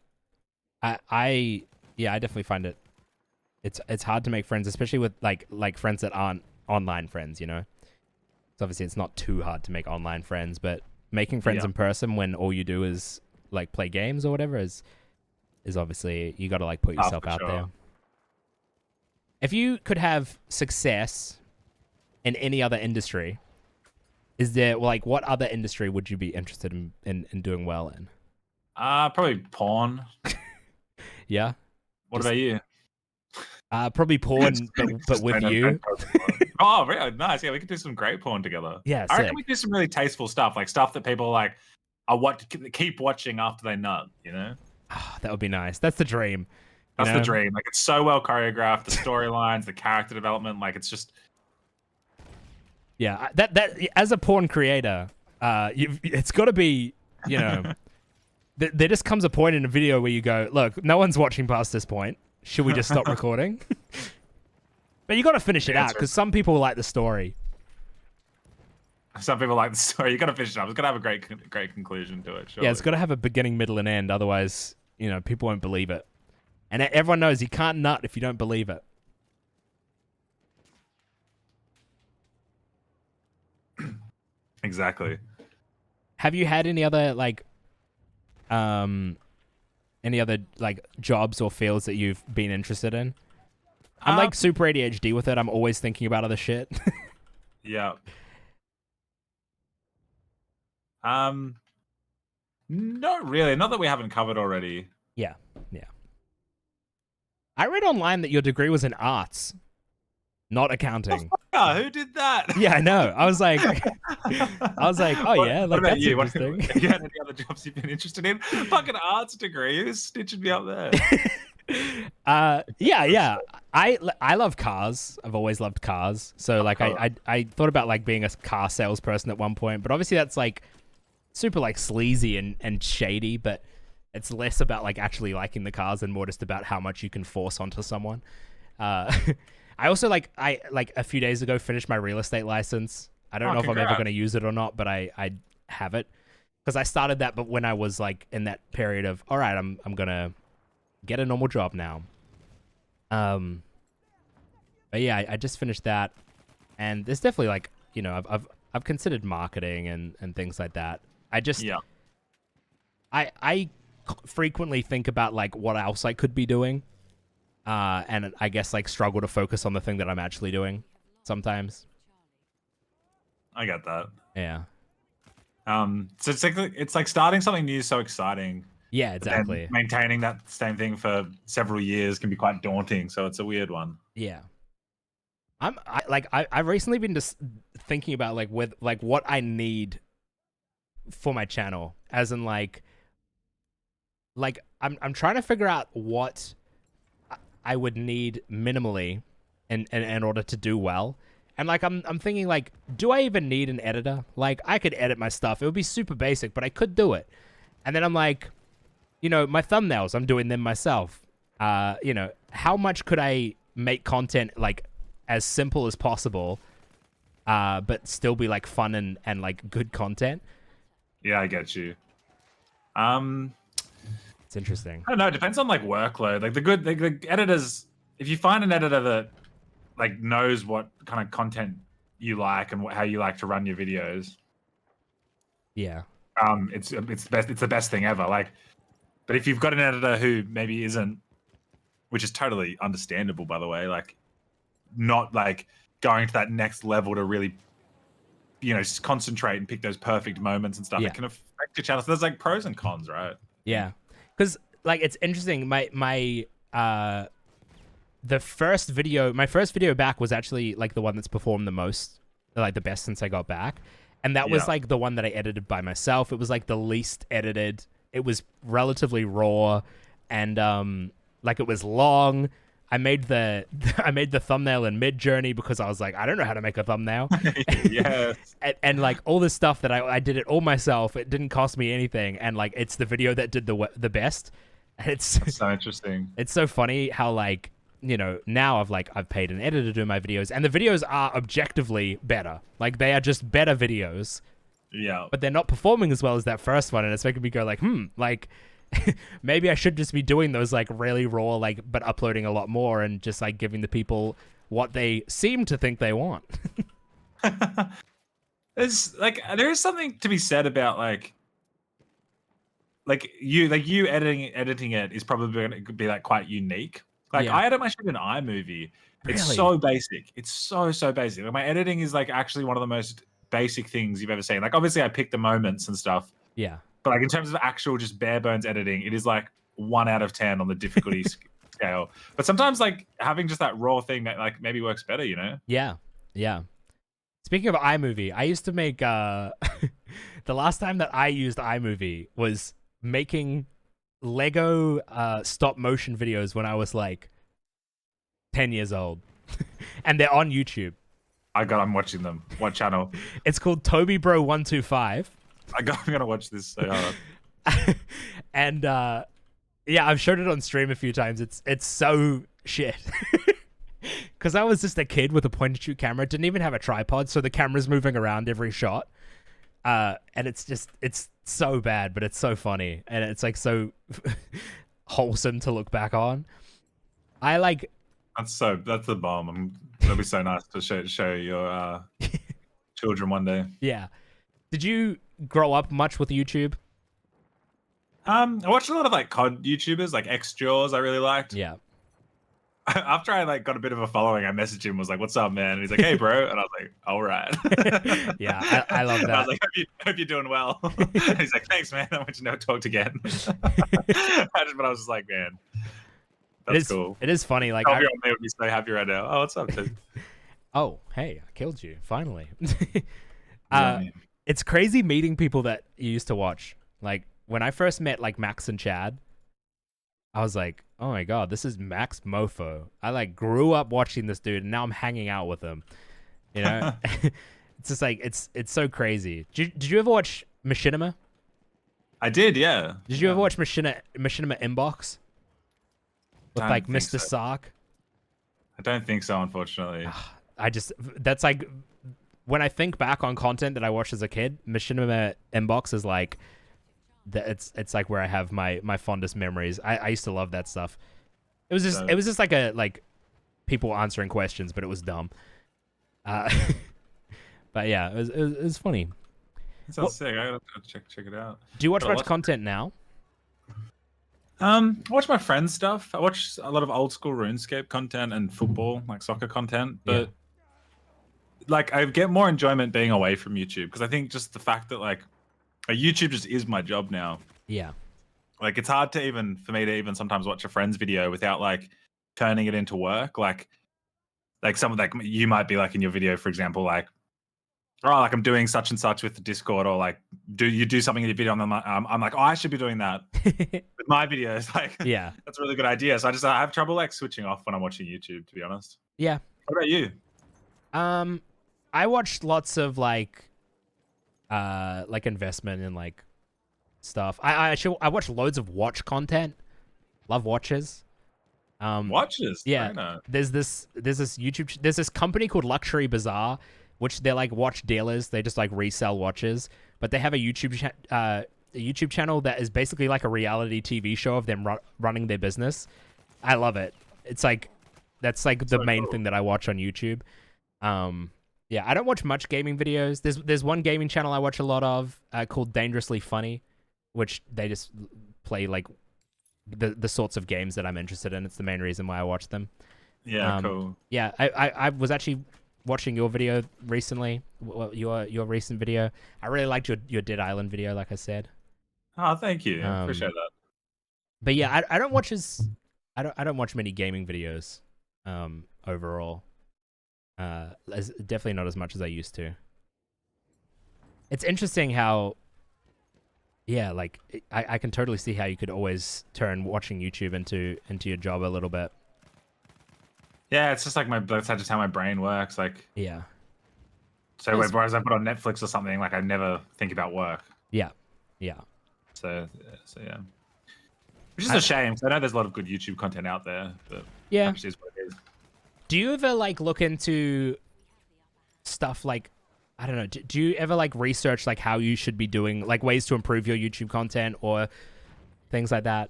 I definitely find it's hard to make friends, especially with like friends that aren't online friends, you know? So obviously it's not too hard to make online friends, but making friends in person when all you do is like play games or whatever is obviously you got to like put yourself out there. If you could have success in any other industry, is there like what other industry would you be interested in doing well in? Probably porn. Yeah. What about you? Probably porn, but with you. Oh, really? Nice. Yeah, we could do some great porn together. Yeah, I sick. reckon we do some really tasteful stuff, like stuff that people like are what keep watching after they nut. You know, That would be nice. That's the dream. that's the dream. Like it's so well choreographed, the storylines, the character development. Like it's just. Yeah, that as a porn creator, it's got to be, you know, there just comes a point in a video where you go, look, no one's watching past this point. Should we just stop recording? But you got to finish it out because some people like the story. Some people like the story. You got to finish it up. It's got to have a great conclusion to it. Surely. Yeah, it's got to have a beginning, middle, and end. Otherwise, you know, people won't believe it. And everyone knows you can't nut if you don't believe it. Exactly. Have you had any other jobs or fields that you've been interested in? I'm like super ADHD with it. I'm always thinking about other shit. Yeah. Not really. Not that we haven't covered already. Yeah. I read online that your degree was in arts, not accounting. Who did that? Yeah, I know. I was like, oh yeah, like that's interesting. Have you had any other jobs you've been interested in? Fucking arts degree. Who's stitching me up there? Yeah. I love cars. I've always loved cars. So like I thought about like being a car salesperson at one point, but obviously that's like super like sleazy and shady, but it's less about like actually liking the cars and more just about how much you can force onto someone. I also like a few days ago finished my real estate license. I don't know if I'm ever going to use it or not, but I have it because I started that, but when I was like in that period of all right, I'm gonna get a normal job now. But yeah, I just finished that, and there's definitely like, you know, I've considered marketing and things like that. I frequently think about like what else I could be doing, and I guess like struggle to focus on the thing that I'm actually doing sometimes. I get that. Yeah. So it's like starting something new is so exciting. Yeah, exactly. Maintaining that same thing for several years can be quite daunting. So it's a weird one. Yeah. I've recently been just thinking about like with like what I need for my channel, as in like I'm trying to figure out what I would need minimally in order to do well. And like I'm thinking like, do I even need an editor? Like I could edit my stuff. It would be super basic, but I could do it. And then I'm like, you know, my thumbnails, I'm doing them myself. You know, how much could I make content like as simple as possible, but still be like fun and like good content? Yeah, I get you. It's interesting. I don't know. It depends on like workload. Like the editors, if you find an editor that like knows what kind of content you like and how you like to run your videos. Yeah. It's the best thing ever. Like, but if you've got an editor who maybe isn't, which is totally understandable, by the way, like not like going to that next level to really, you know, concentrate and pick those perfect moments and stuff. Yeah. It can affect your channel. So there's like pros and cons, right? Yeah. Because like it's interesting. My first video back was actually like the one that's performed the most, like the best since I got back. And that was like the one that I edited by myself. It was like the least edited. It was relatively raw, and like it was long. I made the thumbnail in Mid-Journey because I was like, I don't know how to make a thumbnail. Yes. and like all this stuff that I did it all myself. It didn't cost me anything, and like it's the video that did the best. And That's so interesting. It's so funny how like, you know, now I've paid an editor to do my videos, and the videos are objectively better. Like they are just better videos. Yeah. but they're not performing as well as that first one, and it's making me go like, like maybe I should just be doing those like really raw, like, but uploading a lot more and just like giving the people what they seem to think they want. There is something to be said about you editing it is probably going to be like quite unique. Like Yeah. I edit my shit in iMovie. It's Really? so basic. It's so basic. Like my editing is like actually one of the most basic things you've ever seen. Like obviously I pick the moments and stuff, Yeah. but like in terms of actual just bare bones editing, it is like 1 out of 10 on the difficulty scale. But sometimes like having just that raw thing that like maybe works better, you know? Yeah. Yeah. Speaking of iMovie, I used to make the last time that I used iMovie was making Lego stop motion videos when I was like 10 years old. And they're on YouTube. I'm watching them. What channel? It's called Toby Bro 125. I'm gonna watch this so hard. And yeah, I've showed it on stream a few times. It's so shit. Because I was just a kid with a point and shoot camera, didn't even have a tripod, so the camera's moving around every shot. And it's so bad, but it's so funny, and it's like so wholesome to look back on. I like. That's the bomb. That'll be so nice to show your children one day. Yeah. Did you grow up much with YouTube? I watched a lot of like COD YouTubers, like XJaws. I really liked. Yeah. After I like got a bit of a following, I messaged him, was like, "What's up, man?" And he's like, "Hey, bro," and I was like, "All right." Yeah, I love that. I was like, "Hope you're doing well." And he's like, "Thanks, man. I want you to never talked again." But I was just like, "Man, that's cool." It is funny. Like, Toby on me would be so happy right now. Oh, what's up, dude? Oh, hey, I killed you finally. Yeah. It's crazy meeting people that you used to watch. Like when I first met like Max and Chad, I was like, oh my god, this is Max Mofo. I like grew up watching this dude, and now I'm hanging out with him. You know, it's just like it's so crazy. Did you ever watch Machinima? I did, yeah. Did you ever watch Machinima Inbox with Don't like think Mr. so. Sark? I don't think so, unfortunately. That's like when I think back on content that I watched as a kid, Machinima Inbox is like it's like where I have my fondest memories. I used to love that stuff. It was just like people answering questions, but it was dumb. But yeah, it was funny. That sounds sick. I gotta check it out. Do you watch much content now? I watch my friends' stuff. I watch a lot of old school RuneScape content and football, like soccer content. But like, I get more enjoyment being away from YouTube because I think just the fact that like YouTube just is my job now. Yeah. Like it's hard for me to even sometimes watch a friend's video without like turning it into work. Like someone like you might be like in your video, for example, like, oh, like I'm doing such and such with the Discord, or like do something in your video, and I'm like, oh, I should be doing that with my videos. Like, yeah, that's a really good idea. So I have trouble like switching off when I'm watching YouTube, to be honest. Yeah. What about you? I watched lots of like investment in like stuff. I watch loads of watch content. Love watches. Watches. Yeah. There's this YouTube. There's this company called Luxury Bazaar, which they're like watch dealers. They just like resell watches, but they have a YouTube channel that is basically like a reality TV show of them running their business. I love it. It's like that's like the main thing that I watch on YouTube. Yeah, I don't watch much gaming videos. There's one gaming channel I watch a lot of called Dangerously Funny, which they just play like the sorts of games that I'm interested in. It's the main reason why I watch them. Yeah, cool. Yeah, I was actually watching your video recently, your recent video. I really liked your Dead Island video, like I said. Oh, thank you. I appreciate that. But yeah, I don't watch I don't watch many gaming videos overall. Definitely not as much as I used to. It's interesting how like I can totally see how you could always turn watching YouTube into your job a little bit. Yeah, it's just like that's just how my brain works. Like, yeah. So whereas I put on Netflix or something, like I never think about work. Yeah. So yeah, which is a shame. I know there's a lot of good YouTube content out there, but yeah, is what it is. Do you ever like look into stuff like I don't know. Do you ever like research like how you should be doing, like ways to improve your YouTube content or things like that?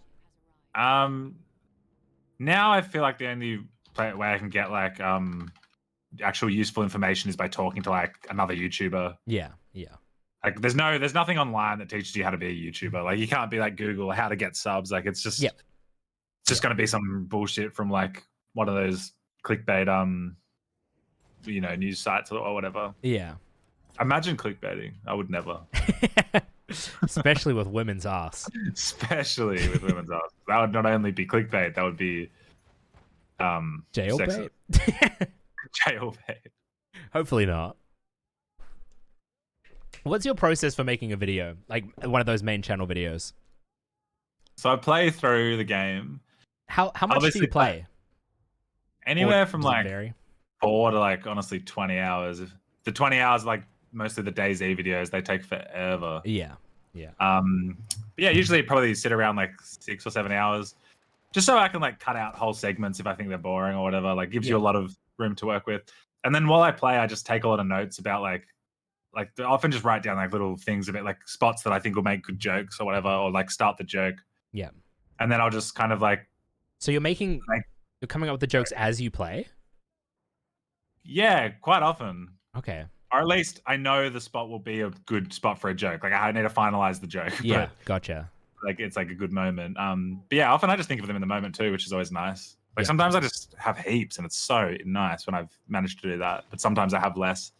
Now I feel like the only way I can get like actual useful information is by talking to like another YouTuber. Yeah, yeah, Like there's nothing online that teaches you how to be a YouTuber. Like you can't be like Google how to get subs. Like it's just yep, gonna be some bullshit from like one of those clickbait news sites or whatever. yeah. Imagine clickbaiting. I would never. Especially with women's ass. Especially with women's ass. That would not only be clickbait, that would be Jailbait. jailbait. Hopefully not. What's your process for making a video? Like one of those main channel videos? So I play through the game. How much Obviously, do you play? Anywhere Or from does it like vary? 4 to like honestly 20 hours. The 20 hours, like most of the DayZ videos, they take forever. Yeah, yeah. Yeah, usually probably sit around like 6 or 7 hours, just so I can like cut out whole segments if I think they're boring or whatever. Like gives you a lot of room to work with. And then while I play, I just take a lot of notes about like I often just write down like little things about like spots that I think will make good jokes or whatever, or like start the joke. Yeah. And then I'll just kind of like. So you're coming up with the jokes as you play? Yeah, quite often. Okay. Or at least I know the spot will be a good spot for a joke. Like I need to finalize the joke. Yeah, But, gotcha. like it's like a good moment. But yeah, often I just think of them in the moment too, which is always nice. Like Yeah. sometimes I just have heaps, and it's so nice when I've managed to do that. But sometimes I have less.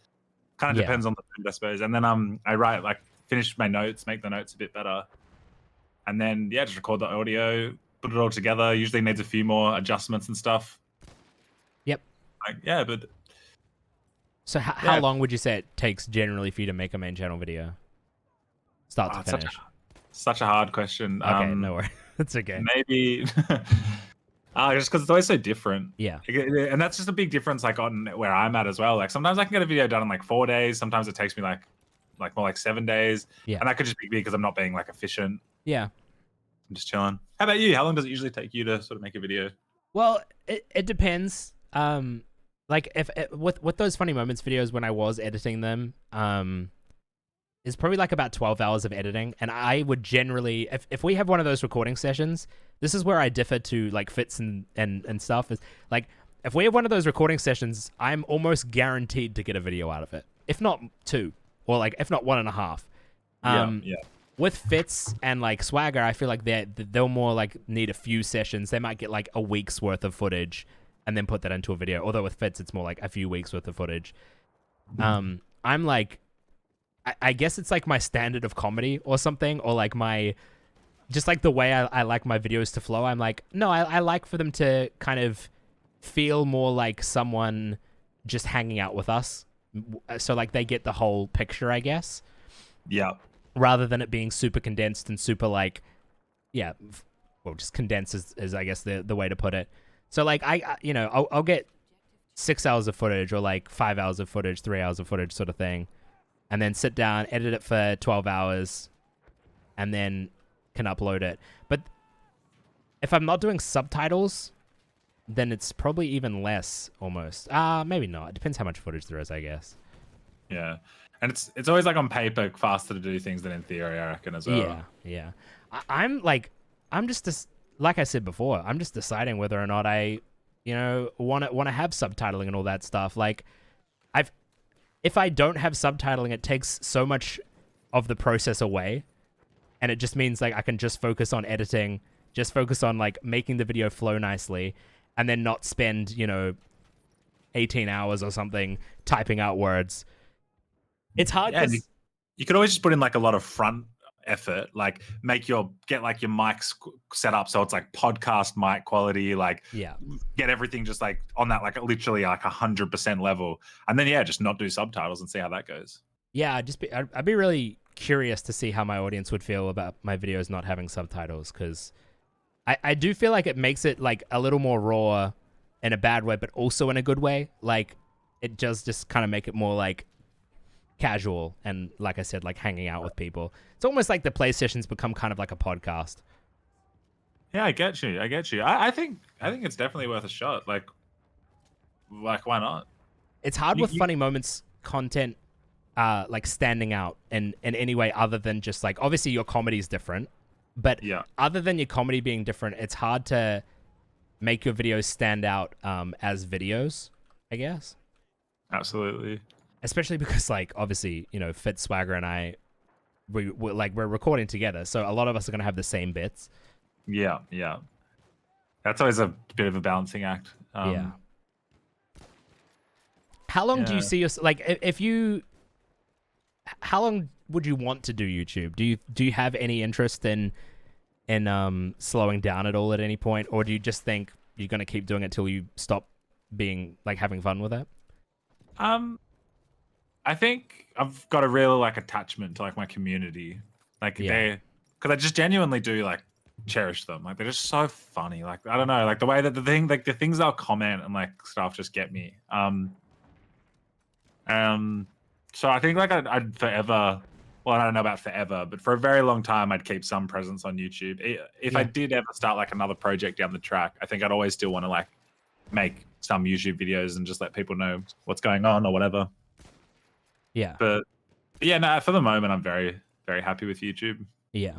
Kind of Yeah. depends on the mood, I suppose. And then I write like finish my notes, make the notes a bit better, and then just record the audio, put it all together. Usually needs a few more adjustments and stuff. Yep. But. So how long would you say it takes generally for you to make a main channel video? Start to finish. Such a hard question. Okay, no worries. That's okay. Maybe just because it's always so different. Yeah. And that's just a big difference like on where I'm at as well. Like sometimes I can get a video done in like 4 days. Sometimes it takes me like more like 7 days. Yeah. And that could just be because I'm not being like efficient. Yeah. I'm just chilling. How about you? How long does it usually take you to sort of make a video? Well, it depends. Like if with those funny moments videos when I was editing them, is probably like about 12 hours of editing, and I would generally if we have one of those recording sessions, this is where I differ to like Fitz and stuff, is like if we have one of those recording sessions, I'm almost guaranteed to get a video out of it, if not 2, or like if not 1.5. Yeah. With Fitz and like Swagger, I feel like they'll more like need a few sessions. They might get like a week's worth of footage and then put that into a video. Although with Fitz, it's more like a few weeks worth of footage. I'm like, I guess it's like my standard of comedy or something, or like just like the way I like my videos to flow. I'm like, no, I like for them to kind of feel more like someone just hanging out with us. So like they get the whole picture, I guess. Yeah. Rather than it being super condensed and super like, just condensed is I guess the way to put it. So like I'll get 6 hours of footage or like 5 hours of footage, 3 hours of footage sort of thing, and then sit down, edit it for 12 hours, and then can upload it. But if I'm not doing subtitles, then it's probably even less almost. Maybe not. It depends how much footage there is, I guess. Yeah. And it's always like on paper faster to do things than in theory, I reckon, as well. Yeah. I'm just like I said before, I'm just deciding whether or not I, want to have subtitling and all that stuff. Like, if I don't have subtitling, it takes so much of the process away, and it just means like I can just focus on editing, just focus on like making the video flow nicely, and then not spend 18 hours or something typing out words. It's hard because you could always just put in like a lot of front effort, like get like your mics set up so it's like podcast mic quality, like get everything just like on that like literally like 100% level, and then just not do subtitles and see how that goes. I'd be really curious to see how my audience would feel about my videos not having subtitles, because I do feel like it makes it like a little more raw in a bad way, but also in a good way. Like it does just kind of make it more like casual and, like I said, like hanging out with people. It's almost like the play sessions become kind of like a podcast. Yeah, I get you. I think it's definitely worth a shot. Like why not? It's hard with funny moments content, like standing out in any way other than just like obviously your comedy is different, but Yeah, other than your comedy being different, it's hard to make your videos stand out as videos, I guess. absolutely. Especially because like obviously Fitz Swagger and I we're recording together, so a lot of us are gonna have the same bits. Yeah, yeah. That's always a bit of a balancing act. Yeah. How long do you Yeah. see yourself like if you? How long would you want to do YouTube? Do you have any interest in slowing down at all at any point, or do you just think you're gonna keep doing it till you stop being like having fun with it? Um, I think I've got a real like attachment to like my community. Like Yeah. they, because I just genuinely do like cherish them. Like they're just so funny. Like I don't know, like the way that the things they'll comment and like stuff just get me. Um, so I think like I'd forever. Well, I don't know about forever, but for a very long time, I'd keep some presence on YouTube. If I Yeah. did ever start like another project down the track, I think I'd always still want to like make some YouTube videos and just let people know what's going on or whatever. Yeah. But yeah, no, for the moment, I'm very, very happy with YouTube. Yeah.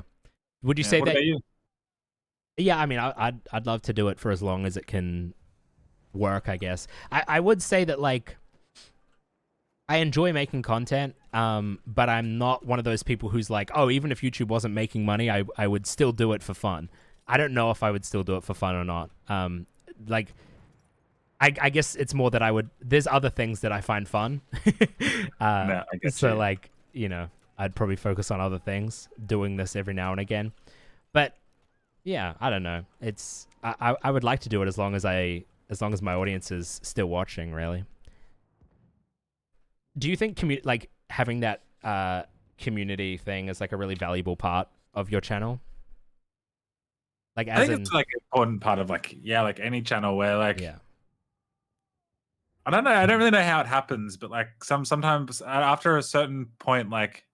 Would you Yeah. say What that? about you? Yeah. I mean, I'd love to do it for as long as it can work. I guess I would say that like I enjoy making content, but I'm not one of those people who's like, oh, even if YouTube wasn't making money, I would still do it for fun. I don't know if I would still do it for fun or not. Like, I guess it's more that I would. There's other things that I find fun. No, I get So you. like, I'd probably focus on other things, doing this every now and again. But yeah, I don't know. It's I would like to do it as long as my audience is still watching. Really. Do you think like having that community thing is like a really valuable part of your channel? Like I as think in it's like an important part of like yeah, like any channel where like yeah. I don't know, I don't really know how it happens, but like sometimes after a certain point, like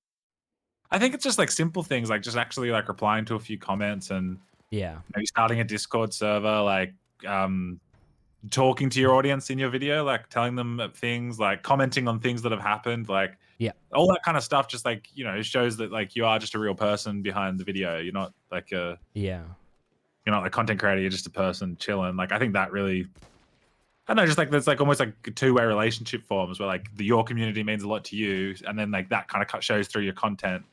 I think it's just like simple things like just actually like replying to a few comments and Yeah. maybe starting a Discord server, like um talking to your audience in your video, like telling them things, like commenting on things that have happened, like Yeah. all that kind of stuff. Just like shows that like you are just a real person behind the video. You're not like Yeah. you're not a content creator. You're just a person chilling. Like I think that really, I don't know, just like there's like almost like two-way relationship forms where like your community means a lot to you, and then like that kind of shows through your content.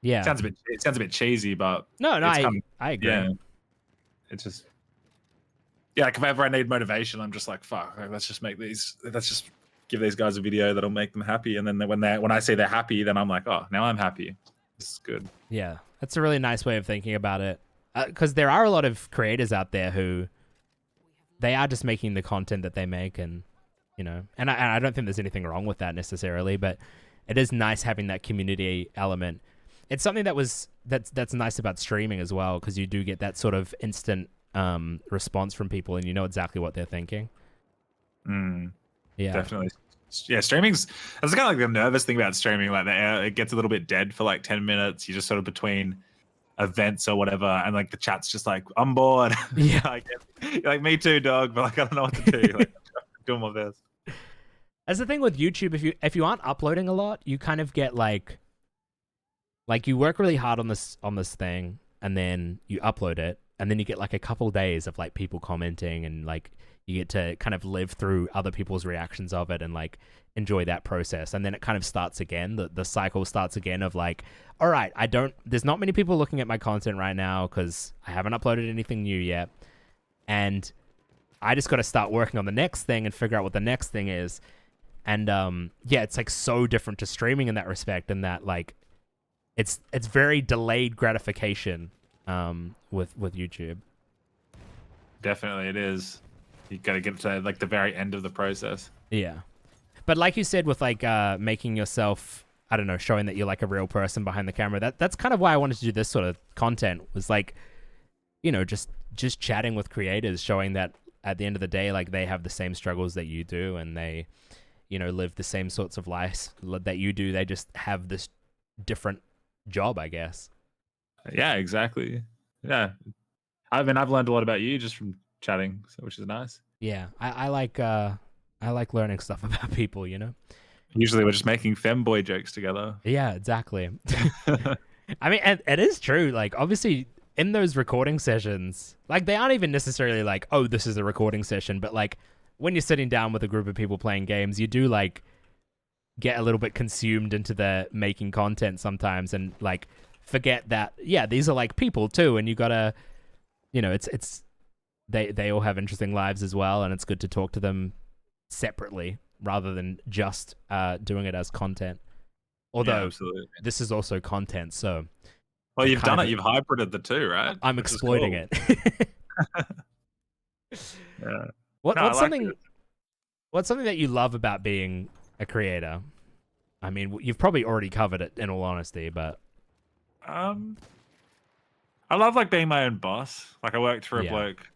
Yeah. It sounds a bit cheesy, but No, it's kind of I agree. yeah. It's just yeah, like if ever I need motivation, I'm just like, fuck, like, let's just give these guys a video that'll make them happy. And then when I say they're happy, then I'm like, oh, now I'm happy. This is good. Yeah. That's a really nice way of thinking about it. Because there are a lot of creators out there who they are just making the content that they make, and and I don't think there's anything wrong with that necessarily, but it is nice having that community element. It's something that's nice about streaming as well, because you do get that sort of instant response from people, and you know exactly what they're thinking. Mm, Yeah. definitely. Yeah, streaming's that's kind of like the nervous thing about streaming. Like it gets a little bit dead for like 10 minutes. You're just sort of between events or whatever, and like the chat's just like, I'm bored. Yeah. Like, you're like, me too, dog, but like I don't know what to do. Like I'm doing my best. As the thing with YouTube, if you aren't uploading a lot, you kind of get like you work really hard on this thing, and then you upload it, and then you get like a couple days of like people commenting, and like you get to kind of live through other people's reactions of it and like enjoy that process, and then it kind of starts again. The cycle starts again of like, all right, there's not many people looking at my content right now because I haven't uploaded anything new yet, and I just got to start working on the next thing and figure out what the next thing is. And yeah, it's like so different to streaming in that respect, and that like it's very delayed gratification with YouTube. Definitely, it is. You got to get to like the very end of the process. Yeah. But like you said, with like making yourself, I don't know, showing that you're like a real person behind the camera, that's kind of why I wanted to do this sort of content, was like, just chatting with creators, showing that at the end of the day, like they have the same struggles that you do, and they, live the same sorts of lives that you do. They just have this different job, I guess. Yeah, exactly. Yeah, I mean, I've learned a lot about you just from chatting, so, which is nice. Yeah. I like learning stuff about people, Usually we're just making femboy jokes together. Yeah, exactly. I mean, and it is true. Like, obviously, in those recording sessions, like, they aren't even necessarily like, oh, this is a recording session, but like, when you're sitting down with a group of people playing games, you do like get a little bit consumed into the making content sometimes, and like forget that these are like people too, and you gotta, it's they all have interesting lives as well, and it's good to talk to them separately rather than just doing it as content. Although absolutely. this is also content, so well, I'm you've done it. You've hybrided the two, right? I'm Which is exploiting cool. it. Yeah. What's I like something it. what's something that you love about being a creator? I mean, you've probably already covered it in all honesty, but I love like being my own boss. Like I worked for a yeah, bloke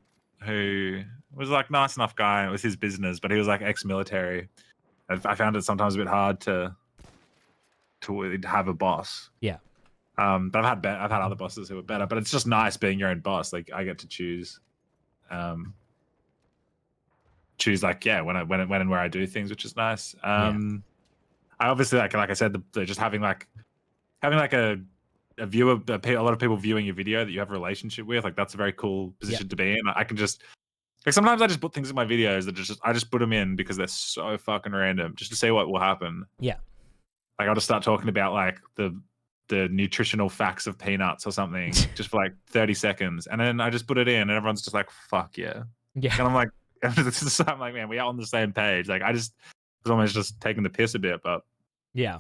who was like nice enough guy. It was his business, but he was like ex-military. I found it sometimes a bit hard to have a boss. yeah, But I've had other bosses who were better. But it's just nice being your own boss. Like I get to choose, like when and where I do things, which is nice. yeah, I obviously like I said, just having like a viewer, a lot of people viewing your video that you have a relationship with, like that's a very cool position to be in. I can just like sometimes I just put things in my videos that I just put them in because they're so fucking random, just to see what will happen. yeah. Like I'll just start talking about like the nutritional facts of peanuts or something just for like 30 seconds, and then I just put it in, and everyone's just like, "Fuck yeah!" Yeah. And I'm like, I'm like, man, we are on the same page. Like I just was almost just taking the piss a bit, but Yeah.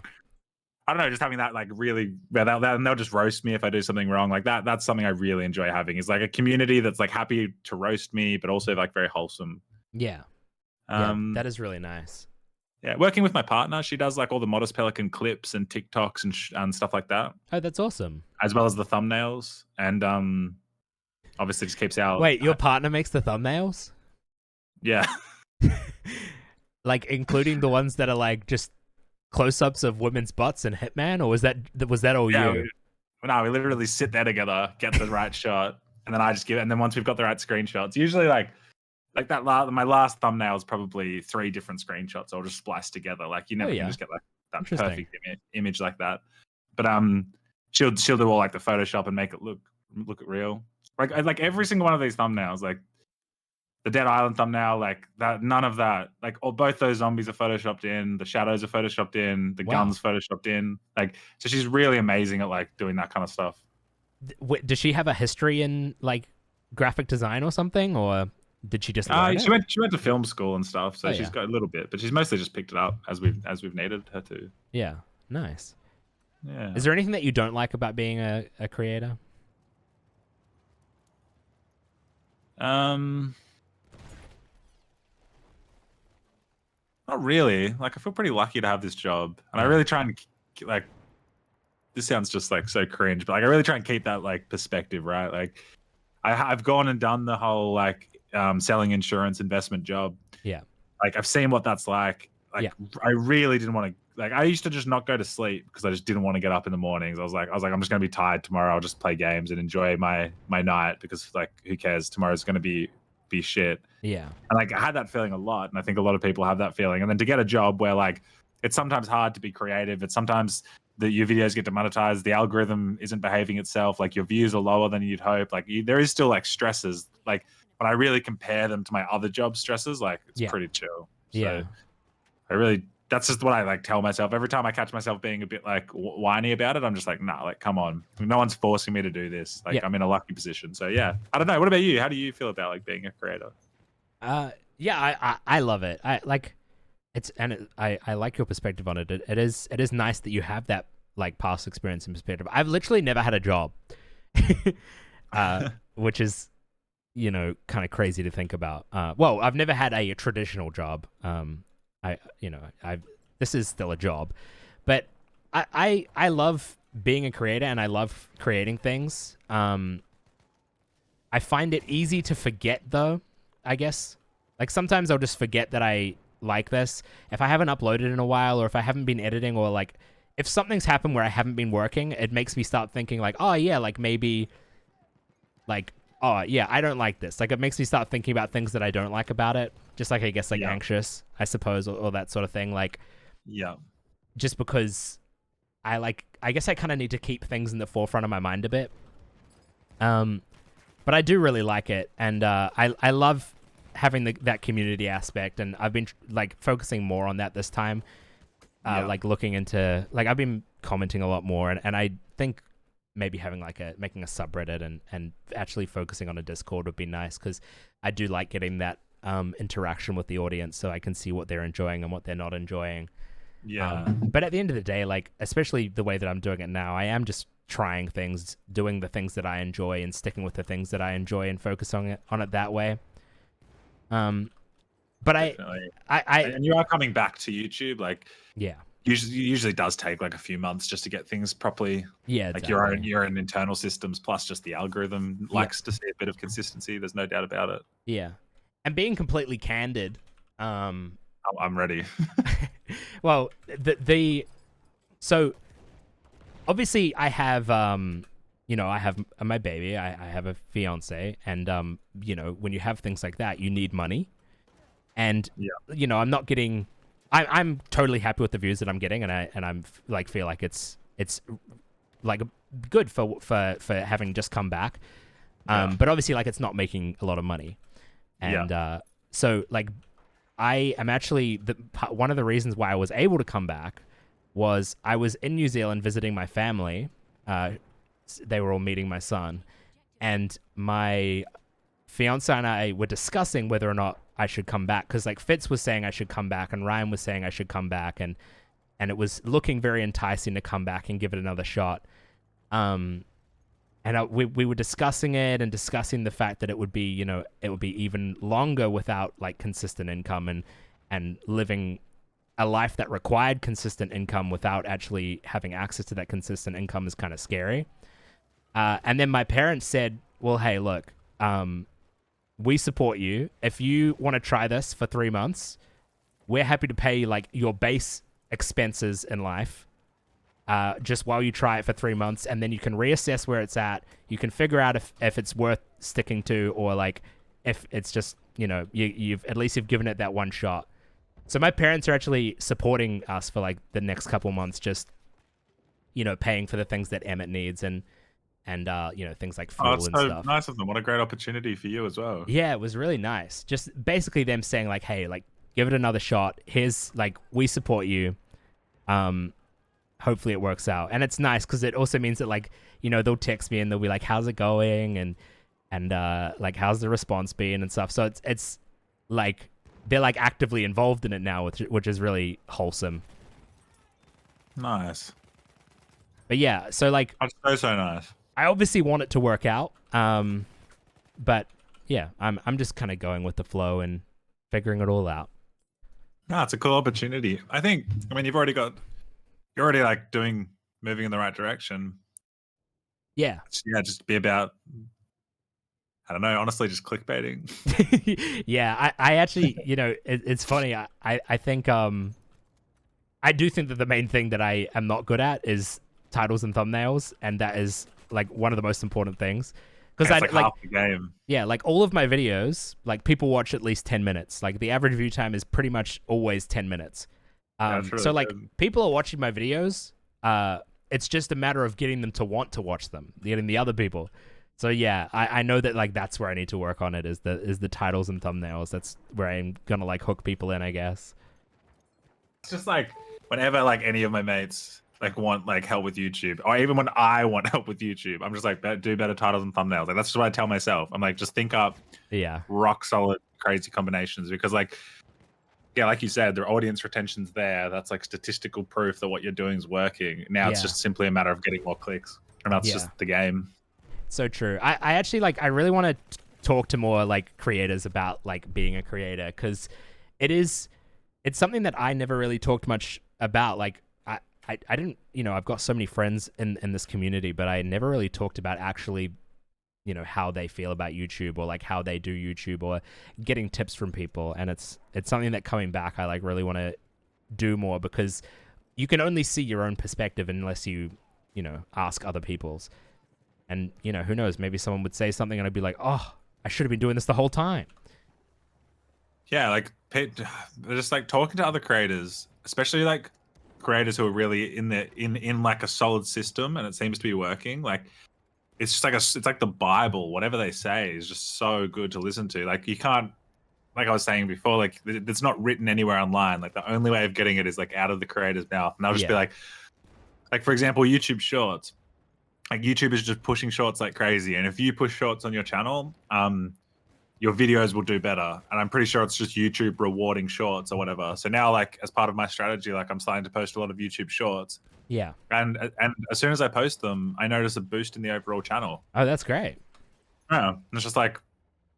I don't know, just having that like really, and they'll just roast me if I do something wrong. Like that's something I really enjoy having, is like a community that's like happy to roast me, but also like very wholesome. Yeah. That is really nice. Yeah, working with my partner, she does like all the Modest Pelican clips and TikToks and stuff like that, Oh, that's awesome. as well as the thumbnails, and obviously just keeps out. Wait, your partner makes the thumbnails? Yeah. Like including the ones that are like just close-ups of women's butts and Hitman, or was that all you? We literally sit there together, get the right shot, and then I just give it. And then once we've got the right screenshots, usually like that. My last thumbnail is probably 3 different screenshots all just spliced together. Like you never can just get like that perfect image like that. But she'll do all like the Photoshop and make it look real. Like every single one of these thumbnails, like the Dead Island thumbnail, like that, none of that, like both those zombies are photoshopped in, the shadows are photoshopped in, the guns photoshopped in. Like, so she's really amazing at like doing that kind of stuff. Does she have a history in like graphic design or something, or did she just learn she went to film school and stuff, so she's got a little bit, but she's mostly just picked it up as we've needed her to. Yeah, nice. Yeah. Is there anything that you don't like about being a creator? Not really. Like I feel pretty lucky to have this job, and I really try and like. This sounds just like so cringe, but like I really try and keep that like perspective, right? Like I've gone and done the whole like selling insurance investment job. Yeah. Like I've seen what that's like. Like I really didn't want to. Like I used to just not go to sleep because I just didn't want to get up in the mornings. I was like, I'm just gonna be tired tomorrow. I'll just play games and enjoy my night, because like who cares? Tomorrow's gonna be shit. Yeah. And like I had that feeling a lot, and I think a lot of people have that feeling. And then to get a job where like it's sometimes hard to be creative, it's sometimes that your videos get demonetized, the algorithm isn't behaving itself, like your views are lower than you'd hope. Like there is still like stresses. Like when I really compare them to my other job stresses, like it's pretty chill. So that's just what I like tell myself every time I catch myself being a bit like whiny about it. I'm just like, nah, like come on, no one's forcing me to do this. Like I'm in a lucky position. So yeah, I don't know. What about you? How do you feel about like being a creator? I love it. I like I like your perspective on it. It is nice that you have that like past experience and perspective. I've literally never had a job, which is kind of crazy to think about. Well, I've never had a traditional job. This is still a job, but I love being a creator, and I love creating things. I find it easy to forget though, I guess. Like sometimes I'll just forget that I like this. If I haven't uploaded in a while, or if I haven't been editing, or like if something's happened where I haven't been working, it makes me start thinking like, oh yeah, like maybe like, oh yeah, I don't like this. Like it makes me start thinking about things that I don't like about it. Just like, I guess, like anxious, I suppose, or that sort of thing. Like Yeah. just because I guess I kind of need to keep things in the forefront of my mind a bit. But I do really like it, and I love having that community aspect, and I've been like focusing more on that this time. Like looking into like I've been commenting a lot more, and I think maybe having like making a subreddit and actually focusing on a Discord would be nice, because I do like getting that interaction with the audience, so I can see what they're enjoying and what they're not enjoying. Yeah. But at the end of the day, like especially the way that I'm doing it now, I am just trying things, doing the things that I enjoy, and sticking with the things that I enjoy, and focus on it that way. But Definitely. I And you are coming back to YouTube, like yeah, usually does take like a few months just to get things properly, yeah, like exactly. your own internal systems, plus just the algorithm Yeah, likes to see a bit of consistency. There's no doubt about it. yeah, and being completely candid, I'm ready. well, the so obviously I have I have my baby, I have a fiance, and when you have things like that, you need money, and Yeah. I'm not getting. I'm totally happy with the views that I'm getting, and I'm like feel like it's like good for having just come back. Yeah. But obviously, like, it's not making a lot of money, Yeah. and so like I am actually one of the reasons why I was able to come back was I was in New Zealand visiting my family. They were all meeting my son, and my fiance and I were discussing whether or not I should come back, because like Fitz was saying I should come back, and Ryan was saying I should come back, and it was looking very enticing to come back and give it another shot. And we were discussing it, and discussing the fact that it would be even longer without like consistent income, and living a life that required consistent income without actually having access to that consistent income is kind of scary. And then my parents said, well, hey, look, we support you. If you want to try this for 3 months, we're happy to pay like your base expenses in life, just while you try it for 3 months, and then you can reassess where it's at. You can figure out if it's worth sticking to, or like if it's just you've at least given it that one shot. So my parents are actually supporting us for like the next couple months, just paying for the things that Emmett needs, and things like Oh, fuel it's and so stuff. nice of them. What a great opportunity for you as well. Yeah, it was really nice. Just basically them saying like, hey, like, give it another shot. Here's like, we support you. Hopefully it works out. And it's nice because it also means that like, they'll text me and they'll be like, how's it going? And like, how's the response been and stuff. So it's like, they're like actively involved in it now, which is really wholesome. Nice. But yeah, so like, That's so nice. I obviously want it to work out. But yeah, I'm just kind of going with the flow and figuring it all out. No, it's a cool opportunity. I mean, you're already like moving in the right direction. Yeah. Yeah, just be about, I don't know, honestly, just clickbaiting. Yeah, I actually, it's funny. I think I do think that the main thing that I am not good at is titles and thumbnails, and that is like one of the most important things. Because It's I like like, half the game. yeah, like all of my videos, like people watch at least 10 minutes. Like the average view time is pretty much always 10 minutes. Yeah, it's really So like good. people are watching my videos. It's just a matter of getting them to want to watch them, getting the other people. So yeah, I know that like that's where I need to work on it, is the titles and thumbnails. That's where I'm gonna like hook people in, I guess. It's just like whenever like any of my mates like want like help with YouTube, or even when I want help with YouTube, I'm just like, do better titles and thumbnails. Like that's just what I tell myself. I'm like, just think up Yeah. rock solid, crazy combinations, because like, yeah, like you said, their audience retention's there. That's like statistical proof that what you're doing is working. Now it's Yeah. just simply a matter of getting more clicks, and that's Yeah. just the game. So true. I actually like, I really want to talk to more like creators about like being a creator, because it's something that I never really talked much about. Like I didn't, I've got so many friends in this community, but I never really talked about actually, how they feel about YouTube, or like how they do YouTube, or getting tips from people. And it's something that coming back, I like really want to do more, because you can only see your own perspective unless you ask other people's. And who knows, maybe someone would say something and I'd be like, oh, I should have been doing this the whole time. yeah, like they're just like talking to other creators, especially like creators who are really in like a solid system, and it seems to be working. Like it's just like it's like the Bible. Whatever they say is just so good to listen to. Like you can't, like I was saying before, like it's not written anywhere online. Like the only way of getting it is like out of the creator's mouth, and they'll just be Yeah. like for example, YouTube Shorts. Like YouTube is just pushing shorts like crazy, and if you push shorts on your channel, your videos will do better. And I'm pretty sure it's just YouTube rewarding shorts or whatever. So now, like as part of my strategy, like I'm starting to post a lot of YouTube Shorts, Yeah. and as soon as I post them, I notice a boost in the overall channel. Oh, that's great. Yeah, and it's just like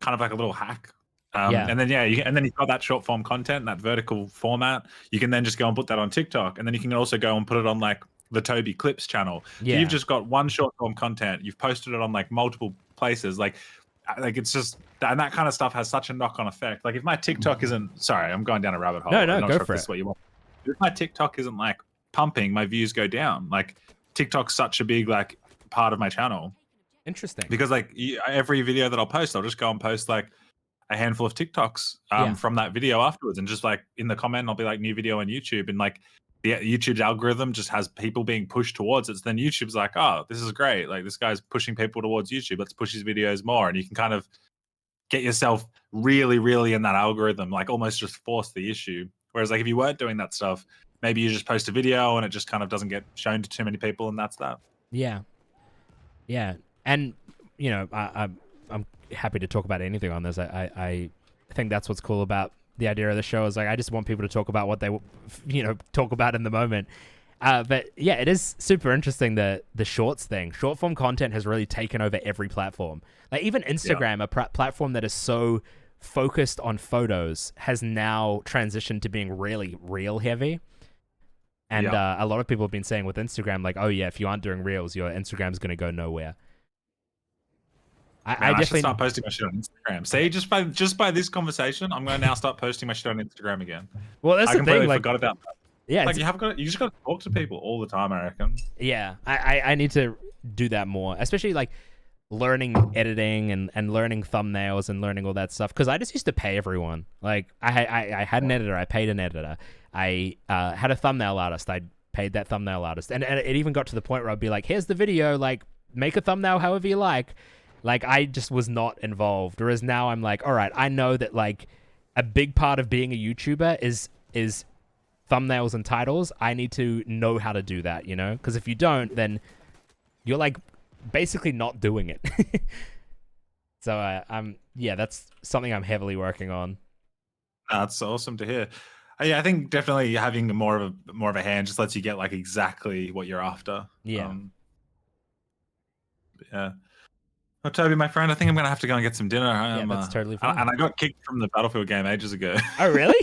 kind of like a little hack. Yeah. And then yeah, and then you've got that short form content, that vertical format. You can then just go and put that on TikTok, and then you can also go and put it on like the Toby Clips channel. So Yeah. you've just got one short form content. You've posted it on like multiple places. Like it's just, and that kind of stuff has such a knock on effect. Like if my TikTok isn't, sorry, I'm going down a rabbit hole. No, I'm not go sure for if this it. is what you want. If my TikTok isn't like pumping, my views go down. Like TikTok's such a big like part of my channel. Interesting. Because like every video that I'll post, I'll just go and post like a handful of TikToks from that video afterwards, and just like in the comment, I'll be like new video on YouTube, and like the YouTube's algorithm just has people being pushed towards it. So then YouTube's like, oh, this is great. Like this guy's pushing people towards YouTube. Let's push his videos more, and you can kind of get yourself really, really in that algorithm, like almost just force the issue. Whereas like if you weren't doing that stuff, maybe you just post a video and it just kind of doesn't get shown to too many people, and that's that. Yeah. Yeah. And you know, I'm happy to talk about anything on this. I think that's what's cool about the idea of the show is like I just want people to talk about what they talk about in the moment. But yeah, it is super interesting the shorts thing. Short form content has really taken over every platform. Like even Instagram, a platform that is so focused on photos, has now transitioned to being really reel heavy. And a lot of people have been saying with Instagram, like, oh yeah, if you aren't doing reels, your Instagram's going to go nowhere. I should start posting my shit on Instagram. See, just by this conversation, I'm going to now start posting my shit on Instagram again. Well, that's I the completely thing. Like, forgot about that. Yeah, like you just got to talk to people all the time, I reckon. Yeah, I need to do that more, especially like learning editing and learning thumbnails and learning all that stuff. Because I just used to pay everyone. Like I had an editor, I paid an editor. I had a thumbnail artist, I paid that thumbnail artist, and it even got to the point where I'd be like, here's the video, like make a thumbnail however you like. Like I just was not involved. Whereas now I'm like, all right, I know that like a big part of being a YouTuber is thumbnails and titles. I need to know how to do that, you know? Because if you don't, then you're like basically not doing it. So yeah, that's something I'm heavily working on. That's awesome to hear. Yeah, I think definitely having more of a hand just lets you get like exactly what you're after. Yeah. Yeah. Well, Toby, my friend, I think I'm gonna have to go and get some dinner. Yeah, that's totally fine. And I got kicked from the Battlefield game ages ago. Oh, really?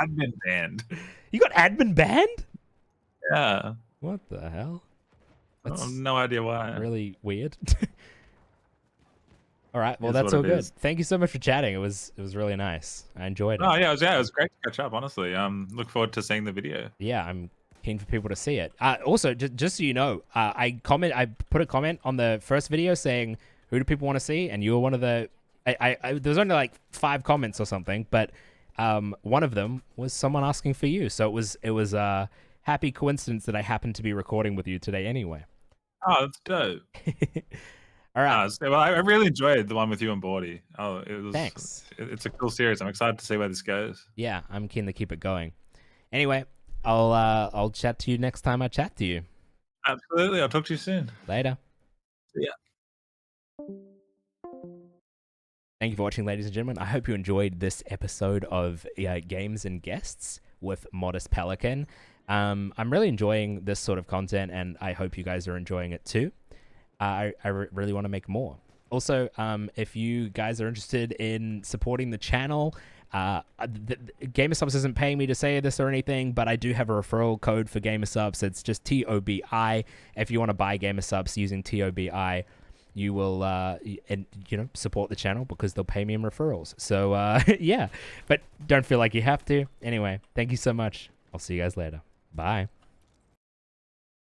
Admin banned. You got admin banned? Yeah. What the hell? That's no idea why. Really weird. All right, well that's all good. Thank you so much for chatting. It was really nice. I enjoyed it. Oh yeah, it was great to catch up. Honestly, look forward to seeing the video. Yeah, I'm keen for people to see it. Also, just so you know, I put a comment on the first video saying who do people want to see, and you were one of the. There's only like 5 comments or something, but one of them was someone asking for you. So it was a happy coincidence that I happened to be recording with you today anyway. Oh, that's dope. All right. Well, I really enjoyed the one with you and Bordy. Oh, it was. Thanks. It's a cool series. I'm excited to see where this goes. Yeah, I'm keen to keep it going. Anyway, I'll chat to you next time I chat to you. Absolutely. I'll talk to you soon. Later. See ya. Thank you for watching, ladies and gentlemen. I hope you enjoyed this episode of Games and Guests with Modest Pelican. I'm really enjoying this sort of content, and I hope you guys are enjoying it too. I really want to make more. Also, if you guys are interested in supporting the channel, GamerSubs isn't paying me to say this or anything, but I do have a referral code for GamerSubs. It's just TOBI. If you want to buy GamerSubs using TOBI, you will support the channel because they'll pay me in referrals. So yeah, but don't feel like you have to. Anyway, thank you so much. I'll see you guys later. Bye.